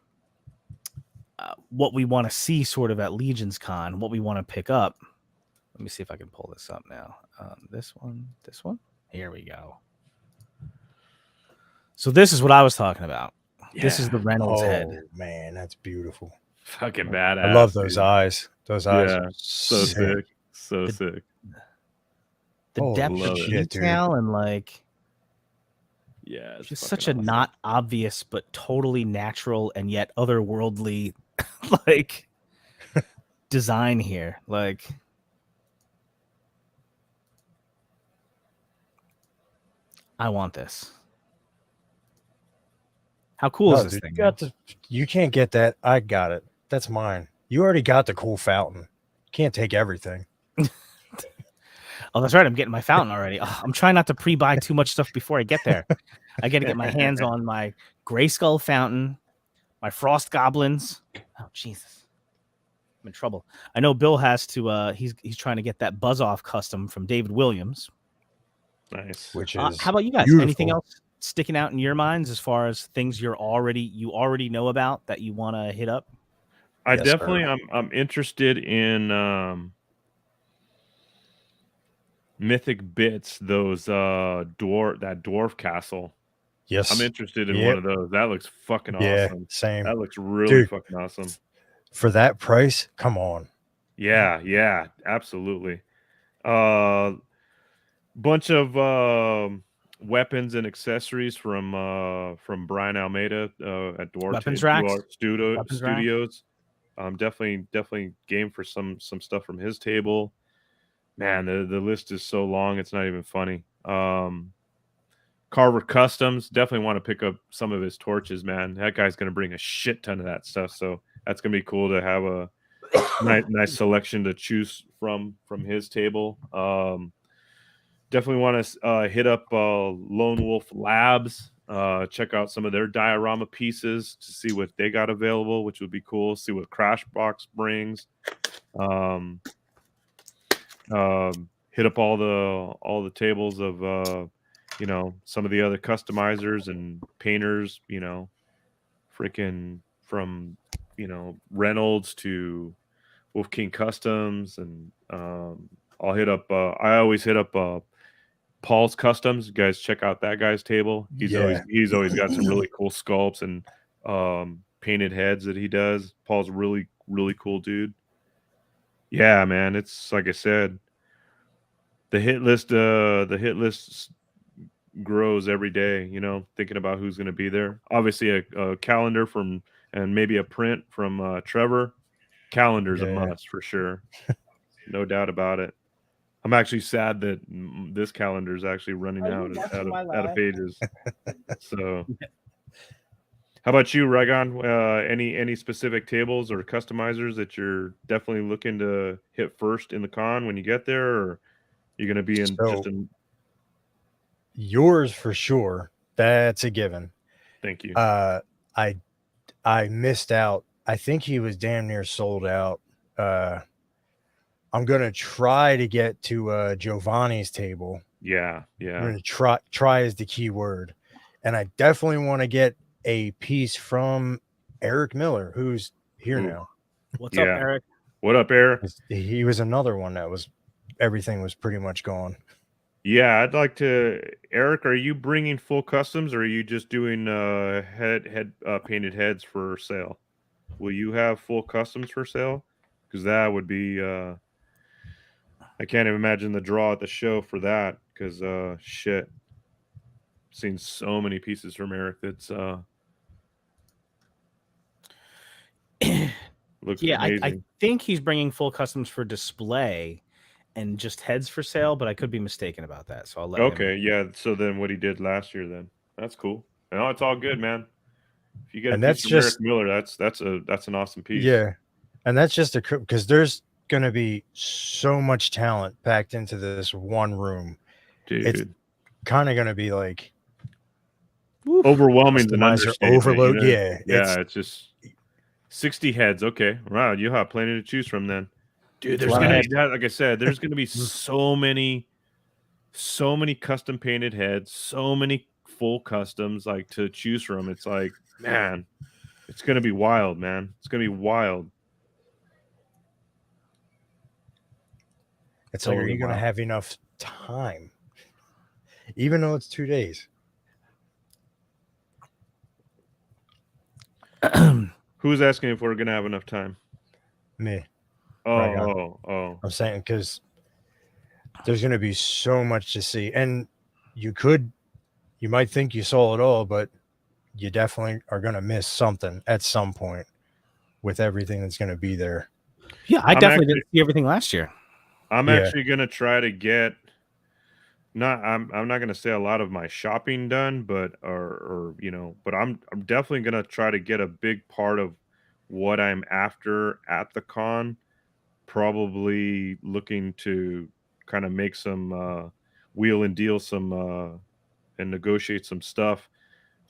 S1: we want to see sort of at Legion's Con, what we want to pick up. Let me see if I can pull this up now. This one. Here we go. So this is what I was talking about. This is the Reynolds head.
S3: Man, that's beautiful.
S2: Fucking badass.
S3: I love those
S2: dude.
S3: eyes. Those eyes
S2: Yeah,
S3: are
S2: So sick. So sick.
S1: The
S3: Holy
S1: depth of
S3: shit, dude.
S1: detail and like
S2: Yeah. It's
S1: just
S2: fucking
S1: such a
S2: awesome.
S1: not obvious but totally natural and yet otherworldly like design here. Like I want this. How cool
S3: No,
S1: is this
S3: dude,
S1: thing?
S3: you can't get that. I got it. That's mine. You already got the cool fountain. Can't take everything.
S1: Oh, that's right. I'm getting my fountain already. Oh, I'm trying not to pre-buy too much stuff before I get there. I got to get my hands on my Grayskull fountain, my Frost Goblins. Oh, Jesus. I'm in trouble. I know Bill has to, he's trying to get that Buzz Off custom from David Williams.
S2: Nice.
S3: Which is
S1: How about you guys?
S3: beautiful.
S1: Anything else sticking out in your minds as far as things you already know about that you want to hit up?
S2: I
S3: Yes, sir.
S2: definitely I'm interested in Mythic Bits, those dwarf castle.
S3: Yes.
S2: I'm interested in
S3: Yep.
S2: one of those. That looks fucking
S3: Yeah,
S2: awesome.
S3: same.
S2: That looks really
S3: Dude.
S2: fucking awesome.
S3: For that price, come on.
S2: Yeah, absolutely. Bunch of weapons and accessories from Brian Almeida at Duarte
S1: Weapons racks? Weapons rack?
S2: Studios. Definitely game for some stuff from his table. Man, the list is so long, it's not even funny. Carver Customs, definitely want to pick up some of his torches, man. That guy's going to bring a shit ton of that stuff, so that's going to be cool to have a nice selection to choose from his table. Definitely want to hit up Lone Wolf Labs, check out some of their diorama pieces to see what they got available, which would be cool. See what Crashbox brings. Hit up all the tables of some of the other customizers and painters, freaking from Reynolds to Wolf King Customs, and I'll hit up. I always hit up Paul's Customs. You guys check out that guy's table. He's always got some really cool sculpts and painted heads that he does. Paul's really cool dude. Yeah, man, it's like I said, the hit list grows every day. Thinking about who's going to be there. Obviously, a calendar and maybe a print from Trevor. Calendar's a must for sure, no doubt about it. I'm actually sad that this calendar is actually running out of pages. So, how about you, Raygon? Any specific tables or customizers that you're definitely looking to hit first in the con when you get there, or you're going to be in
S3: yours for sure? That's a given.
S2: Thank you.
S3: I missed out. I think he was damn near sold out. I'm gonna try to get to Giovanni's table.
S2: Yeah.
S3: I'm gonna try is the key word, and I definitely want to get a piece from Eric Miller, who's here now.
S1: What's up, Eric?
S2: What up, Eric?
S3: He was another one that was everything was pretty much gone.
S2: Yeah, I'd like to. Eric, are you bringing full customs, or are you just doing head painted heads for sale? Will you have full customs for sale? Because that would be. I can't even imagine the draw at the show for that. Because shit, I've seen so many pieces from Eric. That's looks amazing.
S1: I think he's bringing full customs for display and just heads for sale, but I could be mistaken about that. So I'll let him.
S2: Yeah. So then what he did last year, then that's cool. No, it's all good, man. If you get
S3: and
S2: a
S3: that's
S2: piece from
S3: just
S2: Eric Miller, that's an awesome piece.
S3: Yeah, and that's just because there's gonna be so much talent packed into this one room.
S2: Dude.
S3: It's kind of gonna be like
S2: overwhelming, the
S3: overload. Yeah,
S2: it's just 60 heads. Okay, wow, you have plenty to choose from then. Dude, there's gonna be, like I said, there's gonna be so many custom painted heads, so many full customs like to choose from. It's like, man, it's gonna be wild, man. It's gonna be wild.
S3: It's like, are you gonna have enough time? Even though it's 2 days.
S2: Who's asking if we're gonna have enough time?
S3: Me.
S2: Oh.
S3: I'm saying because there's going to be so much to see, and you might think you saw it all, but you definitely are going to miss something at some point with everything that's going to be there.
S1: Yeah, I definitely didn't see everything last year.
S2: I'm actually going to try to get I'm not going to say a lot of my shopping done, but but I'm definitely going to try to get a big part of what I'm after at the con. Probably looking to kind of make some wheel and deal some and negotiate some stuff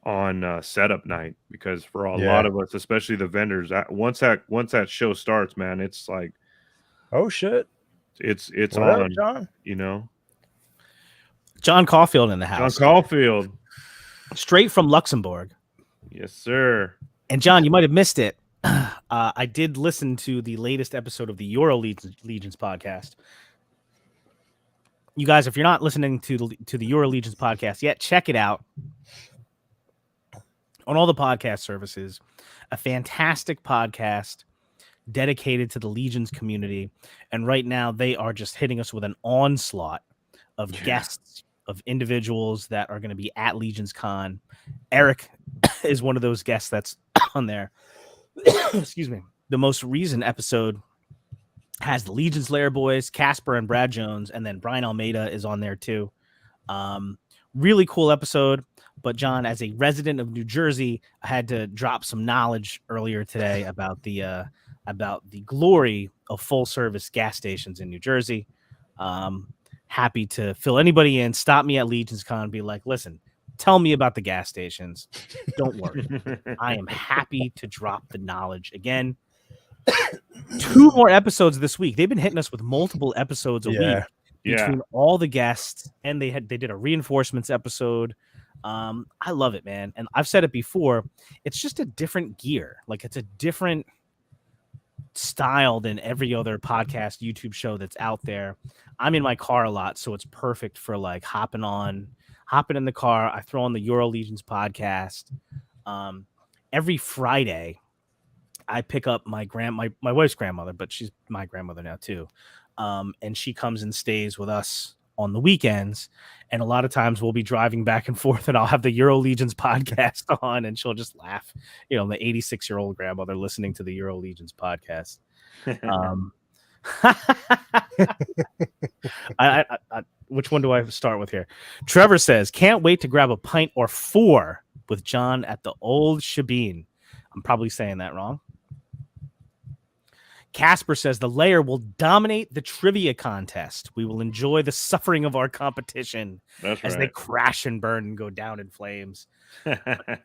S2: on setup night, because for a lot of us, especially the vendors, once that show starts, man, it's like,
S3: oh shit,
S2: it's
S3: what
S2: on
S3: up, John?
S1: John Caulfield in the house.
S2: John Caulfield, straight
S1: from Luxembourg.
S2: Yes, sir.
S1: And John, you might have missed it. I did listen to the latest episode of the Euro Legions podcast. You guys, if you're not listening to the Euro Legions podcast yet, check it out on all the podcast services. A fantastic podcast dedicated to the Legions community. And right now they are just hitting us with an onslaught of guests, of individuals that are going to be at Legions Con. Eric is one of those guests that's on there. Excuse me. The most recent episode has the Legions Lair boys, Casper and Brad Jones, and then Brian Almeida is on there too. Really cool episode. But John, as a resident of New Jersey, I had to drop some knowledge earlier today about the glory of full service gas stations in New Jersey. Happy to fill anybody in. Stop me at Legions Con and be like, listen, tell me about the gas stations. Don't worry. I am happy to drop the knowledge again. 2 more episodes this week. They've been hitting us with multiple episodes a week. between all the guests, and they did a reinforcements episode. I love it, man. And I've said it before, it's just a different gear. Like, it's a different style than every other podcast YouTube show that's out there. I'm in my car a lot, so it's perfect for like hopping in the car. I throw on the Euro Legions podcast. Every Friday I pick up my wife's grandmother, but she's my grandmother now too. And she comes and stays with us on the weekends. And a lot of times we'll be driving back and forth, and I'll have the Euro Legions podcast on, and she'll just laugh. You know, the 86-year-old grandmother listening to the Euro Legions podcast. Which one do I start with here? Trevor says, can't wait to grab a pint or 4 with John at the old Shebeen. I'm probably saying that wrong. Casper says the layer will dominate the trivia contest. We will enjoy the suffering of our competition as they crash and burn and go down in flames.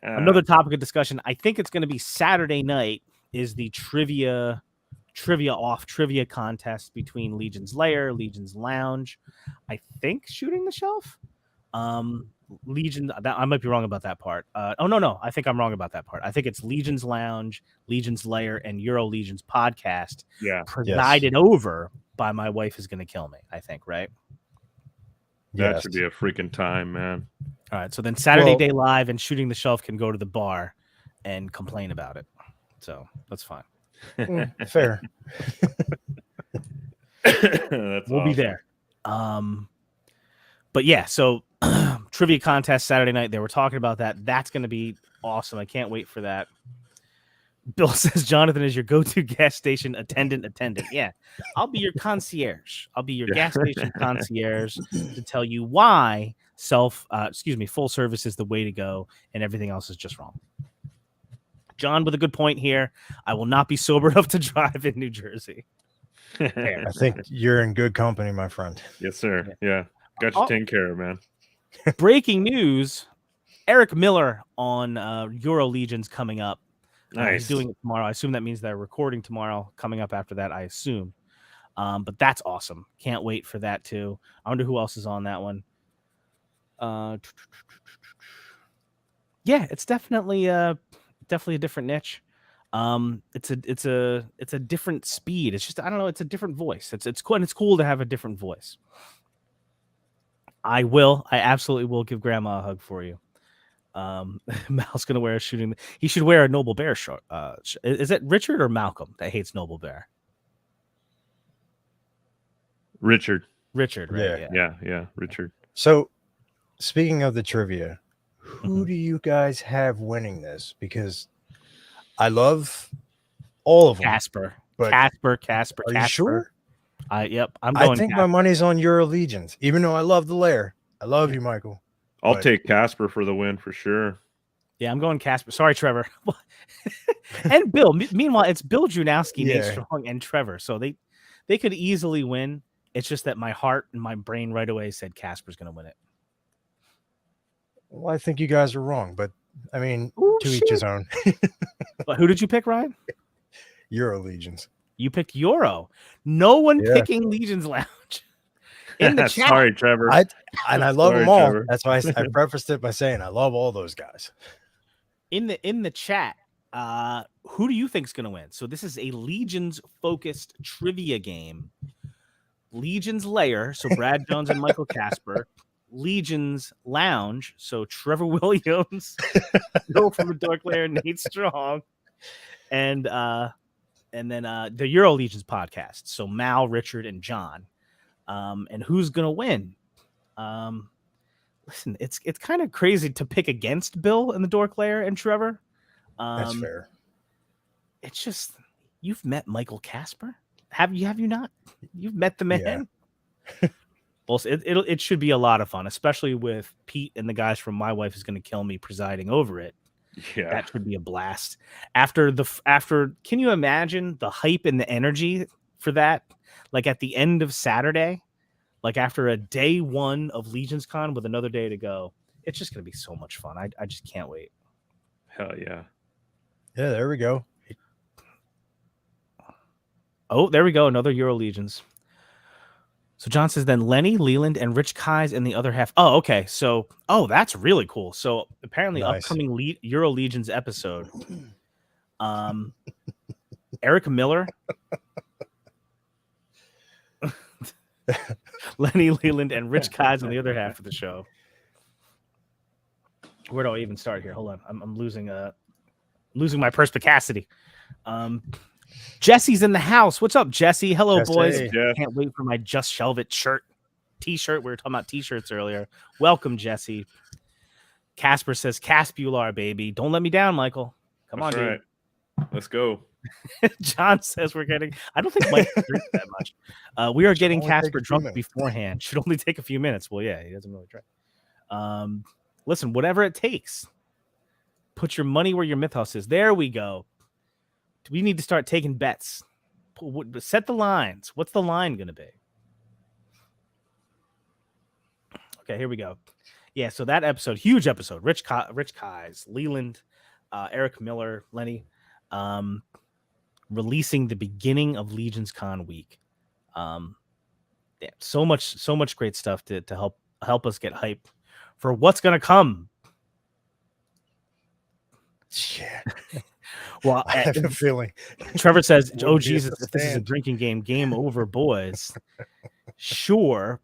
S1: Another topic of discussion, I think it's going to be Saturday night, is the trivia contest between Legion's Lair, Legion's Lounge. I think Shooting the Shelf. Legion, I might be wrong about that part. No, I think I'm wrong about that part. I think it's Legion's Lounge, Legion's Lair, and Euro Legion's podcast.
S2: Yeah,
S1: presided over by my wife is going to kill me, I think, right?
S2: That should be a freaking time, man.
S1: All right, so then Saturday Day Live and Shooting the Shelf can go to the bar and complain about it. So that's fine.
S3: Fair.
S1: We'll be there. But yeah, so trivia contest Saturday night. They were talking about that. That's going to be awesome. I can't wait for that. Bill says Jonathan is your go-to gas station attendant. Yeah, I'll be your concierge. I'll be your gas station concierge to tell you why full service is the way to go and everything else is just wrong. John with a good point here. I will not be sober enough to drive in New Jersey.
S3: I think you're in good company, my friend.
S2: Yes, sir. Yeah. Got you taken care of, man.
S1: Breaking news. Eric Miller on Euro Legions coming up.
S2: Nice.
S1: He's doing it tomorrow. I assume that means they're recording tomorrow. Coming up after that, I assume. But that's awesome. Can't wait for that too. I wonder who else is on that one. Yeah, it's definitely a different niche. It's a different speed. It's just, I don't know, it's a different voice. It's cool, and it's cool to have a different voice. I absolutely will give Grandma a hug for you. Mal's gonna wear he should wear a Noble Bear shirt. Is it Richard or Malcolm that hates Noble Bear?
S2: Richard,
S1: right?
S2: Yeah, Richard.
S3: So, speaking of the trivia, who do you guys have winning this? Because I love all of them.
S1: Casper.
S3: Are you sure?
S1: Yep. I'm going.
S3: I think my money's on Euro Legions, even though I love the Lair. I love you, Michael.
S2: I'll take Casper for the win for sure.
S1: Yeah, I'm going Casper. Sorry, Trevor. And Bill. Meanwhile, it's Bill Junowski, Nate Strong, and Trevor. So they could easily win. It's just that my heart and my brain right away said Casper's going to win it.
S3: Well, I think you guys are wrong, but I mean, each his own.
S1: But who did you pick, Ryan?
S3: Euro Legions.
S1: You picked Euro. No one picking Legion's Lounge. In the chat.
S2: Sorry, Trevor.
S3: I love them all.
S2: Trevor.
S3: That's why I prefaced it by saying I love all those guys.
S1: In the chat, who do you think is going to win? So this is a Legions focused trivia game. Legion's Lair, so Brad Jones and Michael Casper. Legion's Lounge, so Trevor Williams, Bill from the Dark Lair, Nate Strong, and then the Euro Legions podcast, so Mal, Richard, and John. And who's gonna win? Listen, it's kind of crazy to pick against Bill and the Dork Lair and Trevor.
S3: That's fair.
S1: It's just, you've met Michael Casper. Have you not? You've met the man. Yeah. Well, it should be a lot of fun, especially with Pete and the guys from My Wife Is Going to Kill Me presiding over it.
S2: Yeah,
S1: that should be a blast. After can you imagine the hype and the energy for that? Like at the end of Saturday, like after a day 1 of Legions Con with another day to go, it's just going to be so much fun. I just can't wait.
S2: Hell yeah.
S3: Yeah, there we go.
S1: Oh, there we go. Another Euro Legions. So John says then Lenny, Leland, and Rich Kai's in the other half. Oh, okay. So, that's really cool. So apparently,
S3: Nice.
S1: upcoming Euro Legions episode. Eric Miller, Lenny, Leland, and Rich Kai's on the other half of the show. Where do I even start here? Hold on, I'm losing my perspicacity. Jesse's in the house. What's up, Jesse? Hello,
S3: Jesse.
S1: boys.
S2: Yeah.
S1: Can't wait for my Just Shelve It t-shirt. We were talking about t-shirts earlier. Welcome, Jesse. Casper says, Caspular, baby. Don't let me down, Michael. Come on,
S2: That's
S1: dude.
S2: right. Let's go.
S1: John says we're getting. I don't think Mike drinks that much. We are getting
S3: only take a
S1: Casper
S3: few
S1: drunk
S3: minutes.
S1: beforehand. Should only take a few minutes. Well, yeah, he doesn't really drink. Listen, whatever it takes. Put your money where your mythos is. There we go. We need to start taking bets. Set the lines. What's the line going to be? Okay, here we go. Yeah, so that episode, huge episode. Rich Kai's, Leland, Eric Miller, Lenny, releasing the beginning of Legions Con week. Yeah, so much great stuff to help us get hyped for what's gonna come.
S3: Yeah.
S1: Well,
S3: I have a feeling.
S1: Trevor says,
S3: Wouldn't
S1: "Oh
S3: be able
S1: Jesus,
S3: to
S1: if this is a
S3: stand."
S1: drinking game over, boys." Sure,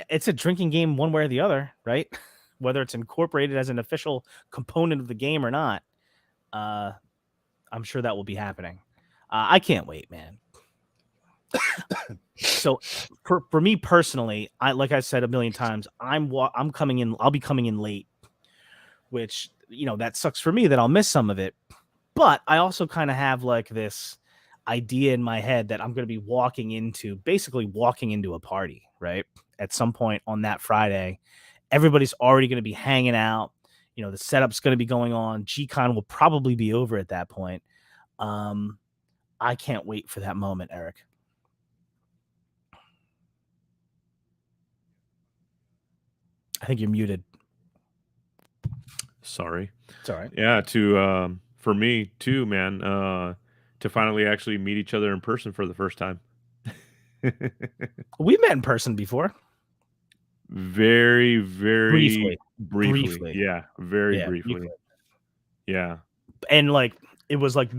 S1: it's a drinking game one way or the other, right? Whether it's incorporated as an official component of the game or not, I'm sure that will be happening. I can't wait, man. So for me personally, like I said a million times, I'm coming in. I'll be coming in late, which that sucks for me that I'll miss some of it. But I also kind of have like this idea in my head that I'm going to be walking into a party, right? At some point on that Friday, everybody's already going to be hanging out. The setup's going to be going on. G-Con will probably be over at that point. I can't wait for that moment, Eric. I think you're muted.
S2: Sorry.
S1: It's all right.
S2: Yeah, for me too, man, to finally actually meet each other in person for the first time.
S1: We met in person before.
S2: Very, very
S1: Briefly.
S2: briefly. Yeah, very
S1: Yeah,
S2: briefly.
S1: briefly.
S2: Yeah,
S1: And like it was like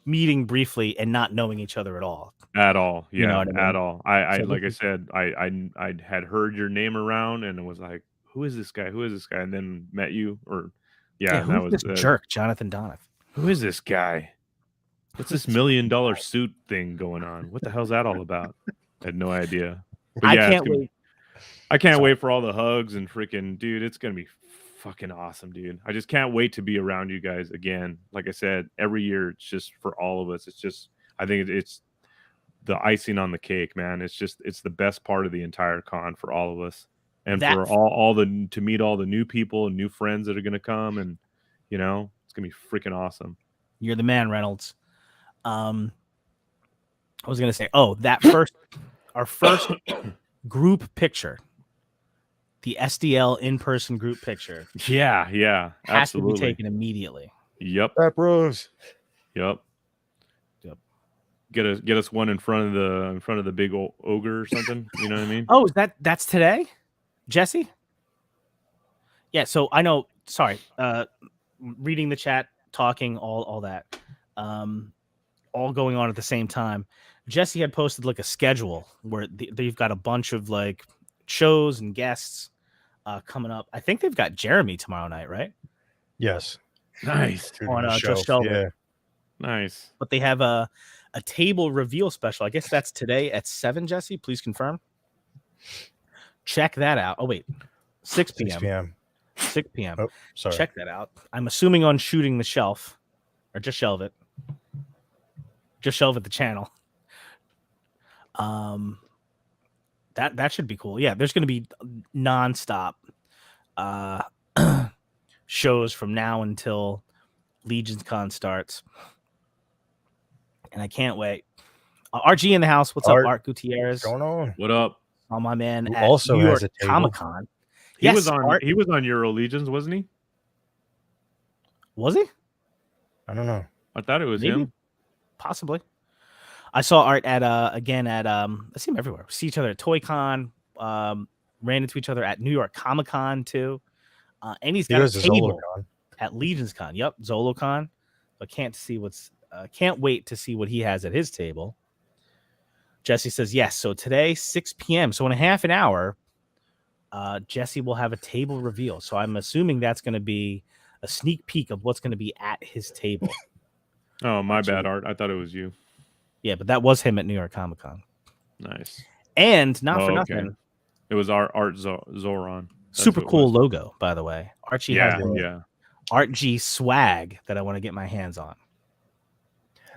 S1: meeting briefly and not knowing each other at all.
S2: at all.
S1: You know
S2: Yeah,
S1: what I mean?
S2: at all. I
S1: So
S2: like I
S1: this
S2: said, I had heard your name around and it was like, who is this guy? Who is this guy? And then met you, or and that
S1: who's
S2: was
S1: this jerk, Jonathan Donoff?
S2: who is this guy? What's this $1 million suit thing going on? What the hell's that all about? I had no idea. But
S1: I
S2: yeah,
S1: can't wait.
S2: I can't
S1: Sorry.
S2: wait for all the hugs and freaking dude. It's gonna be fucking awesome, dude. I just can't wait to be around you guys again. Like I said, every year it's just for all of us. It's just I think it's the icing on the cake, man. It's the best part of the entire con for all of us, and for to meet all the new people and new friends that are gonna come, and it's gonna be freaking awesome.
S1: You're the man, Reynolds. I was gonna say, our first group picture, the SDL in-person group picture,
S2: Yeah,
S1: has
S2: absolutely.
S1: to be taken immediately.
S2: Yep.
S3: That bros.
S2: Yep. Get us one in front of the big old ogre or something. You know what I mean?
S1: Oh, that's today, Jesse? Yeah. So I know. Sorry. Reading the chat, talking, all that, all going on at the same time. Jesse had posted like a schedule where they've got a bunch of like shows and guests coming up. I think they've got Jeremy tomorrow night, right?
S3: Yes.
S2: Nice.
S1: On
S3: Just
S1: Just Shelve It.
S3: yeah.
S2: Nice.
S1: But they have a table reveal special. I guess that's today at 7, Jesse. Please confirm. Check that out. Oh, wait. 6 p.m.
S3: 6 p.m.
S1: 6 p.m.
S3: Oh, sorry.
S1: Check that out. I'm assuming on Shooting the Shelf, or Just Shelve It. Just Shelve It, the channel. That should be cool. Yeah, there's going to be nonstop shows from now until Legions Con starts, and I can't wait. RG in the house. What's up, Art Gutierrez?
S3: What's going on?
S2: What up?
S1: On my man
S3: Who
S1: at
S3: also
S1: New
S3: has
S1: York
S3: a table.
S1: Comic-Con.
S2: He
S1: Yes,
S2: was on
S1: Art.
S2: he was on Euro Legions, wasn't he?
S1: Was he?
S3: I don't know.
S2: I thought it was
S1: Maybe.
S2: him.
S1: Possibly. I saw Art at again at I see him everywhere. We see each other at ToyCon. Ran into each other at New York Comic Con too. And he's
S3: He
S1: got a
S3: goes to
S1: table
S3: ZoloCon.
S1: at Legion's Con. Yep, ZoloCon. But can't wait to see what he has at his table. Jesse says yes. So today, 6 p.m. So in a half an hour, Jesse will have a table reveal. So I'm assuming that's going to be a sneak peek of what's going to be at his table.
S2: Oh, my bad, Art. I thought it was you.
S1: Yeah, but that was him at New York Comic Con.
S2: Nice.
S1: And not for
S2: okay.
S1: nothing,
S2: It was our Art Zoran. That's
S1: super
S2: who it
S1: cool
S2: was.
S1: logo, by the way. Archie
S2: Yeah,
S1: has the
S2: yeah.
S1: Art G swag that I want to get my hands on.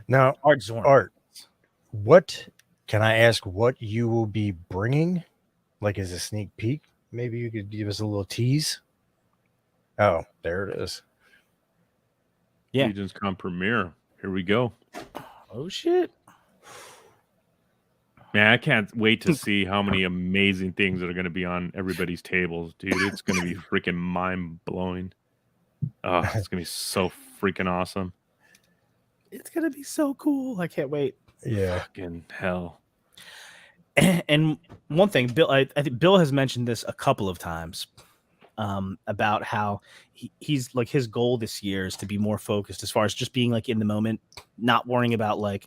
S3: Now,
S1: Art Zorn.
S3: Art, what can I ask? What you will be bringing? Like, as a sneak peek? Maybe you could give us a little tease. Oh, there it is.
S1: Yeah.
S2: Legion's Con premiere. Here we go.
S1: Oh shit.
S2: Man, I can't wait to see how many amazing things that are going to be on everybody's tables, dude. It's going to be freaking mind-blowing. Oh, it's going to be so freaking awesome.
S1: It's gonna be so cool. I can't wait.
S3: Yeah.
S2: Fucking hell.
S1: And one thing, Bill, I think Bill has mentioned this a couple of times about how he's like his goal this year is to be more focused as far as just being like in the moment, not worrying about like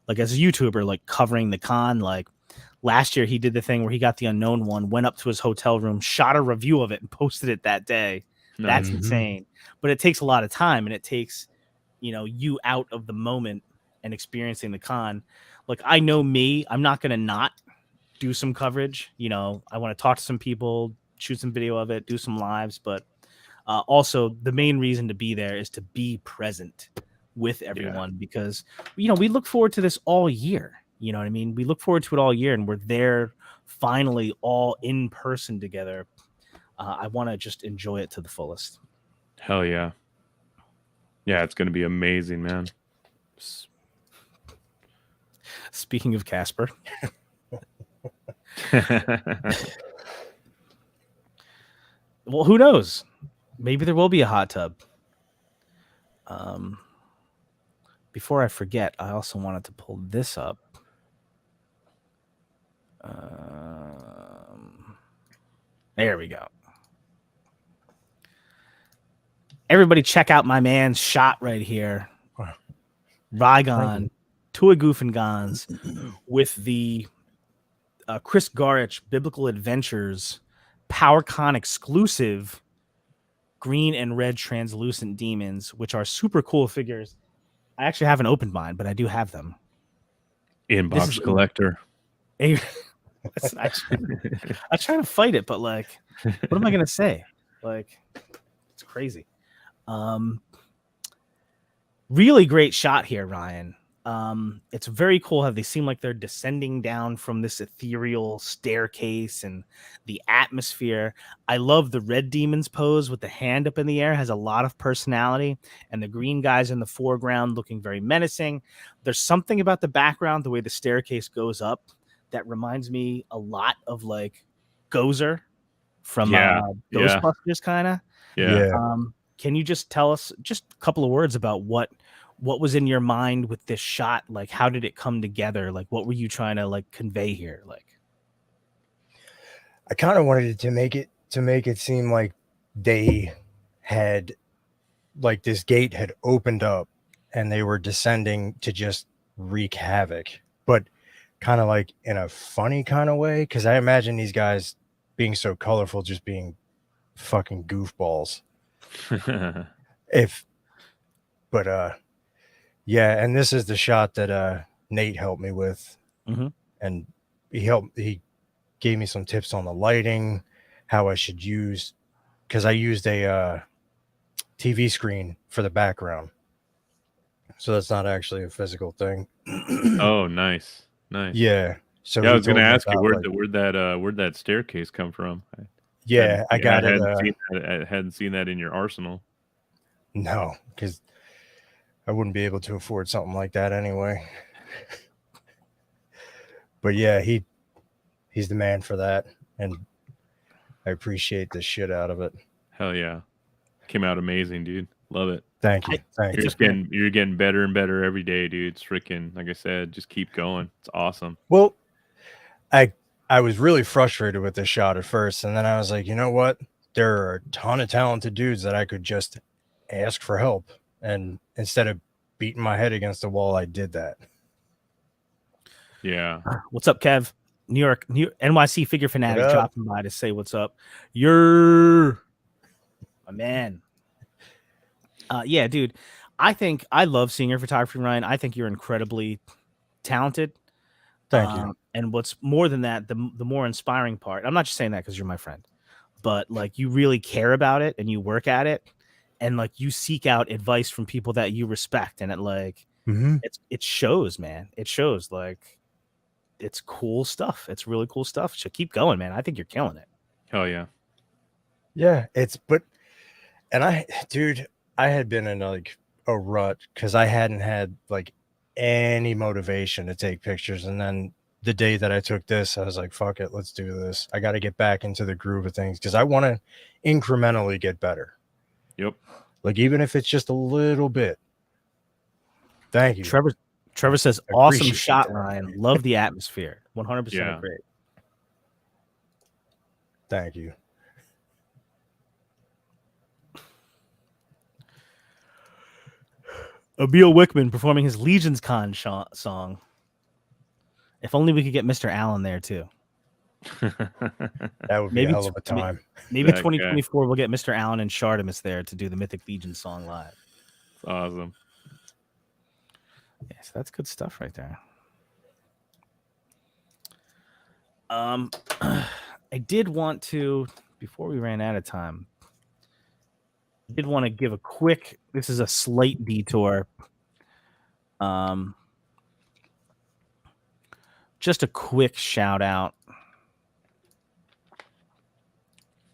S1: as a YouTuber, like covering the con. Like last year, he did the thing where he got the Unknown One, went up to his hotel room, shot a review of it, and posted it that day. That's
S3: Mhm.
S1: insane. But it takes a lot of time, and it takes you out of the moment and experiencing the con. Like I know me, I'm not gonna not do some coverage. I want to talk to some people, shoot some video of it, do some lives, but also the main reason to be there is to be present with everyone because we look forward to this all year. You know what I mean? We look forward to it all year, and we're there finally all in person together. I want to just enjoy it to the fullest.
S2: Hell yeah. Yeah, it's going to be amazing, man.
S1: Speaking of Casper, well, who knows? Maybe there will be a hot tub. Before I forget, I also wanted to pull this up. There we go. Everybody check out my man's shot right here.
S3: Wow.
S1: Rygon, Toy Goofengons with the Chris Garich Biblical Adventures PowerCon exclusive green and red translucent demons, which are super cool figures. I actually haven't opened mine, but I do have them.
S2: Inbox collector.
S1: I try to fight it, but like, what am I gonna say? Like, it's crazy. Really great shot here, Ryan. It's very cool how they seem like they're descending down from this ethereal staircase and the atmosphere. I love the red demon's pose with the hand up in the air, has a lot of personality, and the green guys in the foreground looking very menacing. There's something about the background, the way the staircase goes up, that reminds me a lot of like Gozer from Ghostbusters, kind of.
S2: Yeah.
S1: Can you just tell us just a couple of words about what was in your mind with this shot? Like, how did it come together? Like, what were you trying to like convey here? Like,
S3: I kind of wanted to make it seem like they had, like, this gate had opened up and they were descending to just wreak havoc, but kind of like in a funny kind of way. Cause I imagine these guys being so colorful, just being fucking goofballs. Yeah, and this is the shot that Nate helped me with.
S1: Mhm.
S3: And he gave me some tips on the lighting, how I should use, because I used a TV screen for the background, so that's not actually a physical thing.
S2: Oh, nice.
S3: Yeah. So
S2: yeah, I was going to
S3: told me
S2: ask you
S3: about,
S2: where'd that staircase come from?
S3: yeah, I got it.
S2: I hadn't seen that in your arsenal.
S3: No, because I wouldn't be able to afford something like that anyway. But yeah, he's the man for that, and I appreciate the shit out of it.
S2: Hell yeah. Came out amazing, dude. Love it.
S3: Thank you. Thank
S2: You're
S3: you.
S1: Just been
S2: you're getting better and better every day, dude. It's freaking, like I said, just keep going. It's awesome.
S3: Well, I was really frustrated with this shot at first, and then I was like, you know what? There are a ton of talented dudes that I could just ask for help, and instead of beating my head against the wall, I did that.
S2: Yeah.
S1: What's up, Kev? New York NYC figure fanatic
S3: up?
S1: dropping by to say what's up. You're my man. Yeah, dude. I love seeing your photography, Ryan. I think you're incredibly talented.
S3: Thank you.
S1: And what's more than that, the more inspiring part. I'm not just saying that because you're my friend, but like you really care about it and you work at it, and like you seek out advice from people that you respect, and it like it shows, man. It shows. Like it's cool stuff. It's really cool stuff. So keep going, man. I think you're killing it.
S2: Hell yeah.
S3: Yeah, dude, I had been in like a rut because I hadn't had like any motivation to take pictures, and then the day that I took this, I was like, fuck it, let's do this. I got to get back into the groove of things because I want to incrementally get better.
S2: Yep.
S3: Like even if it's just a little bit. Thank you.
S1: Trevor says, awesome
S3: Appreciate
S1: shot,
S3: that.
S1: Ryan. Love the atmosphere. 100%
S2: Yeah.
S1: agree.
S3: Thank you.
S1: Abil Wickman performing his Legions Con song. If only we could get Mr. Allen there too.
S3: That would be a hell of a time.
S1: Maybe
S2: That
S1: 2024 we'll get Mr. Allen and Shartimus there to do the Mythic Legion song live.
S2: It's awesome.
S1: Yes, that's good stuff right there. I did want to, before we ran out of time, I did want to give a quick, this is a slight detour. Just a quick shout out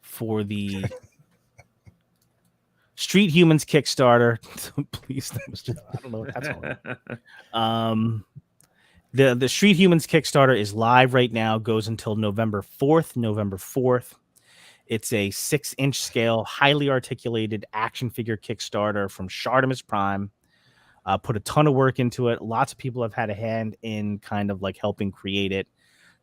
S1: for the Street Humans Kickstarter. Please, I don't know what that's all. The Street Humans Kickstarter is live right now, goes until November 4th. It's a 6-inch scale, highly articulated action figure Kickstarter from Shartimus Prime. Put a ton of work into it. Lots of people have had a hand in kind of like helping create it.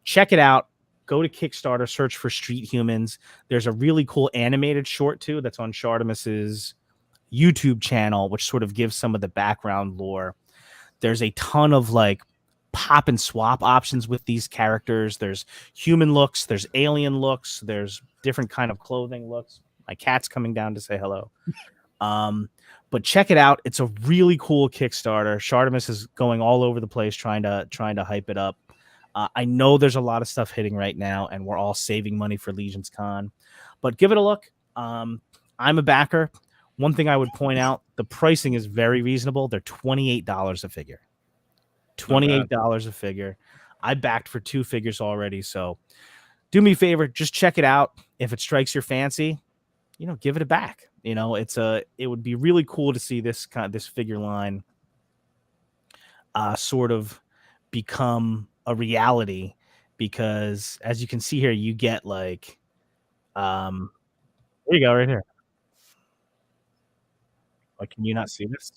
S1: Check it out. Go to Kickstarter, search for Street Humans. There's a really cool animated short too that's on Shartimus's YouTube channel, which sort of gives some of the background lore. There's a ton of like pop and swap options with these characters. There's human looks, there's alien looks, there's different kind of clothing looks. My cat's coming down to say hello. But check it out. It's a really cool Kickstarter. Shartimus is going all over the place trying to hype it up. I know there's a lot of stuff hitting right now, and we're all saving money for Legions Con. But give it a look. I'm a backer. One thing I would point out, the pricing is very reasonable. They're $28 a figure. $28 a figure. I backed for 2 figures already, so do me a favor, just check it out. If it strikes your fancy, give it a back. It would be really cool to see this figure line sort of become a reality, because as you can see here, you get like there you go right here. Like, can you not see this?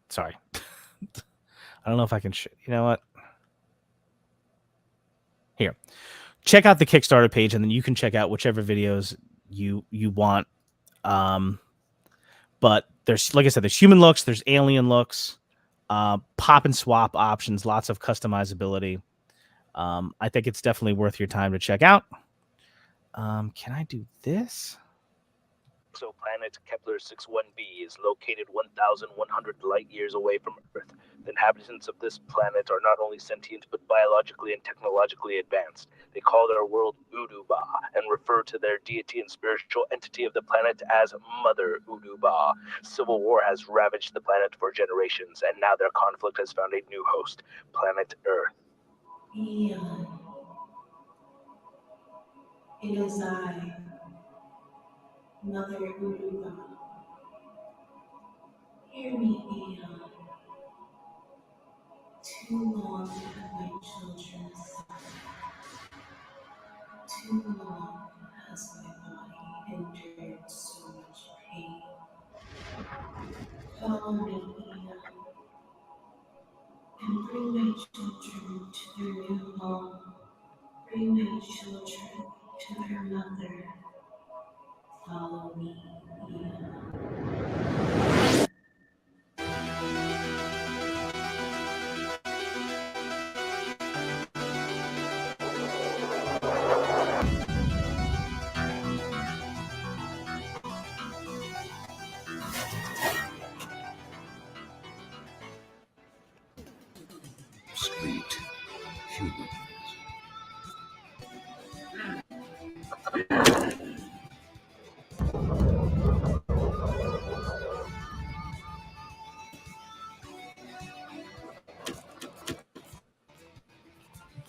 S1: Sorry. I don't know if I can you know what? Here. Check out the Kickstarter page, and then you can check out whichever videos you want. But there's, like I said, there's human looks, there's alien looks, pop and swap options, lots of customizability. I think it's definitely worth your time to check out. Can I do this?
S5: Exoplanet Kepler 61b is located 1,100 light years away from Earth. The inhabitants of this planet are not only sentient but biologically and technologically advanced. They call their world Uduba and refer to their deity and spiritual entity of the planet as Mother Uduba. Civil war has ravaged the planet for generations, and now their conflict has found a new host, planet Earth.
S6: Eon. It is I, Mother Uduba. Hear me, Eon. Too long have my children suffered. Too long has my body endured Follow me, Ian, and bring my children to their new home. Bring my children to their mother. Follow me, Ian.
S7: Street humans.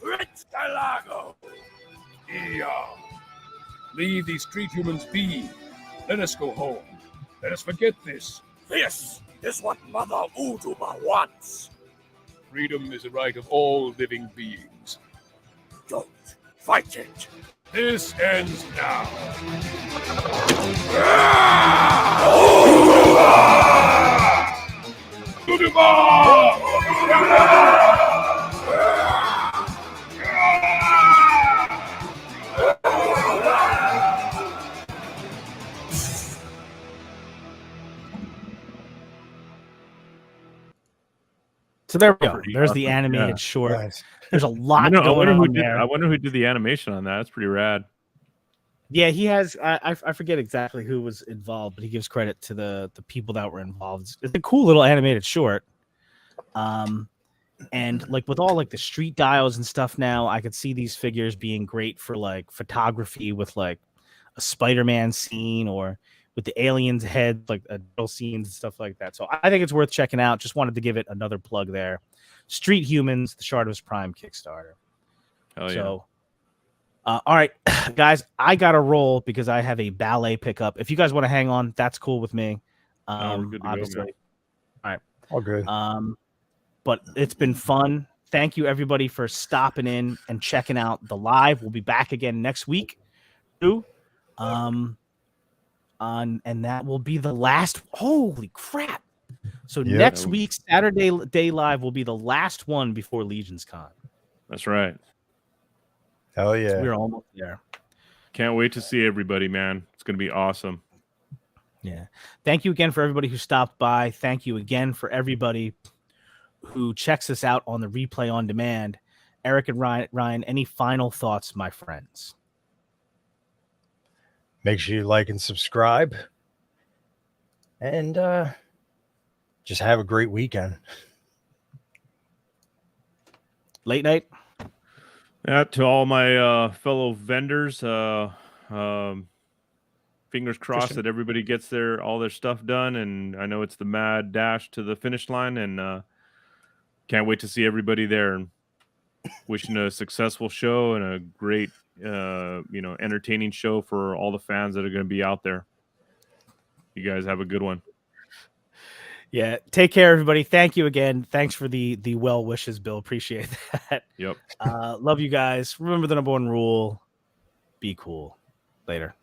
S8: Ritz Galago! Leave these street humans be. Let us go home. Let us forget this. This is what Mother Uduba wants. Freedom is the right of all living beings. Don't fight it. This ends now.
S1: So there we go.
S2: Pretty
S1: There's the
S2: awesome.
S1: animated
S2: Yeah.
S1: short.
S3: Nice.
S1: There's a lot
S2: I
S1: going
S2: wonder who
S1: on
S2: did.
S1: there.
S2: I wonder who did the animation on that. That's pretty rad.
S1: Yeah, he has. I forget exactly who was involved, but he gives credit to the people that were involved. It's a cool little animated short. And like with all like the street dials and stuff now, I could see these figures being great for like photography with like a Spider-Man scene or with the aliens head, like adult scenes and stuff like that. So I think it's worth checking out. Just wanted to give it another plug there. Street Humans, the Shardos Prime Kickstarter.
S2: Hell yeah.
S1: So, all right, guys, I got to roll because I have a ballet pickup. If you guys want to hang on, that's cool with me.
S2: No, we're good to go,
S1: Obviously.
S2: man.
S3: All good.
S1: But it's been fun. Thank you, everybody, for stopping in and checking out the live. We'll be back again next week, too. And that will be the last. Holy crap! So
S3: Yep.
S1: next week's Saturday Day Live will be the last one before Legion's Con.
S2: That's right.
S3: Hell
S1: So
S3: yeah.
S1: we're almost there.
S2: Can't wait to see everybody, man. It's gonna be awesome.
S1: Yeah. Thank you again for everybody who stopped by. Thank you again for everybody who checks us out on the replay on demand. Eric and Ryan, any final thoughts, my friends?
S3: Make sure you like and subscribe. And just have a great weekend.
S1: Late night?
S2: Yeah, to all my fellow vendors, fingers crossed
S1: Christian.
S2: that everybody gets all their stuff done. And I know it's the mad dash to the finish line, and can't wait to see everybody there. And wishing a successful show and a great, entertaining show for all the fans that are going to be out there. You guys have a good one.
S1: Yeah. Take care, everybody. Thank you again. Thanks for the well wishes, Bill. Appreciate that.
S2: Yep.
S1: Love you guys. Remember the number one rule. Be cool. Later.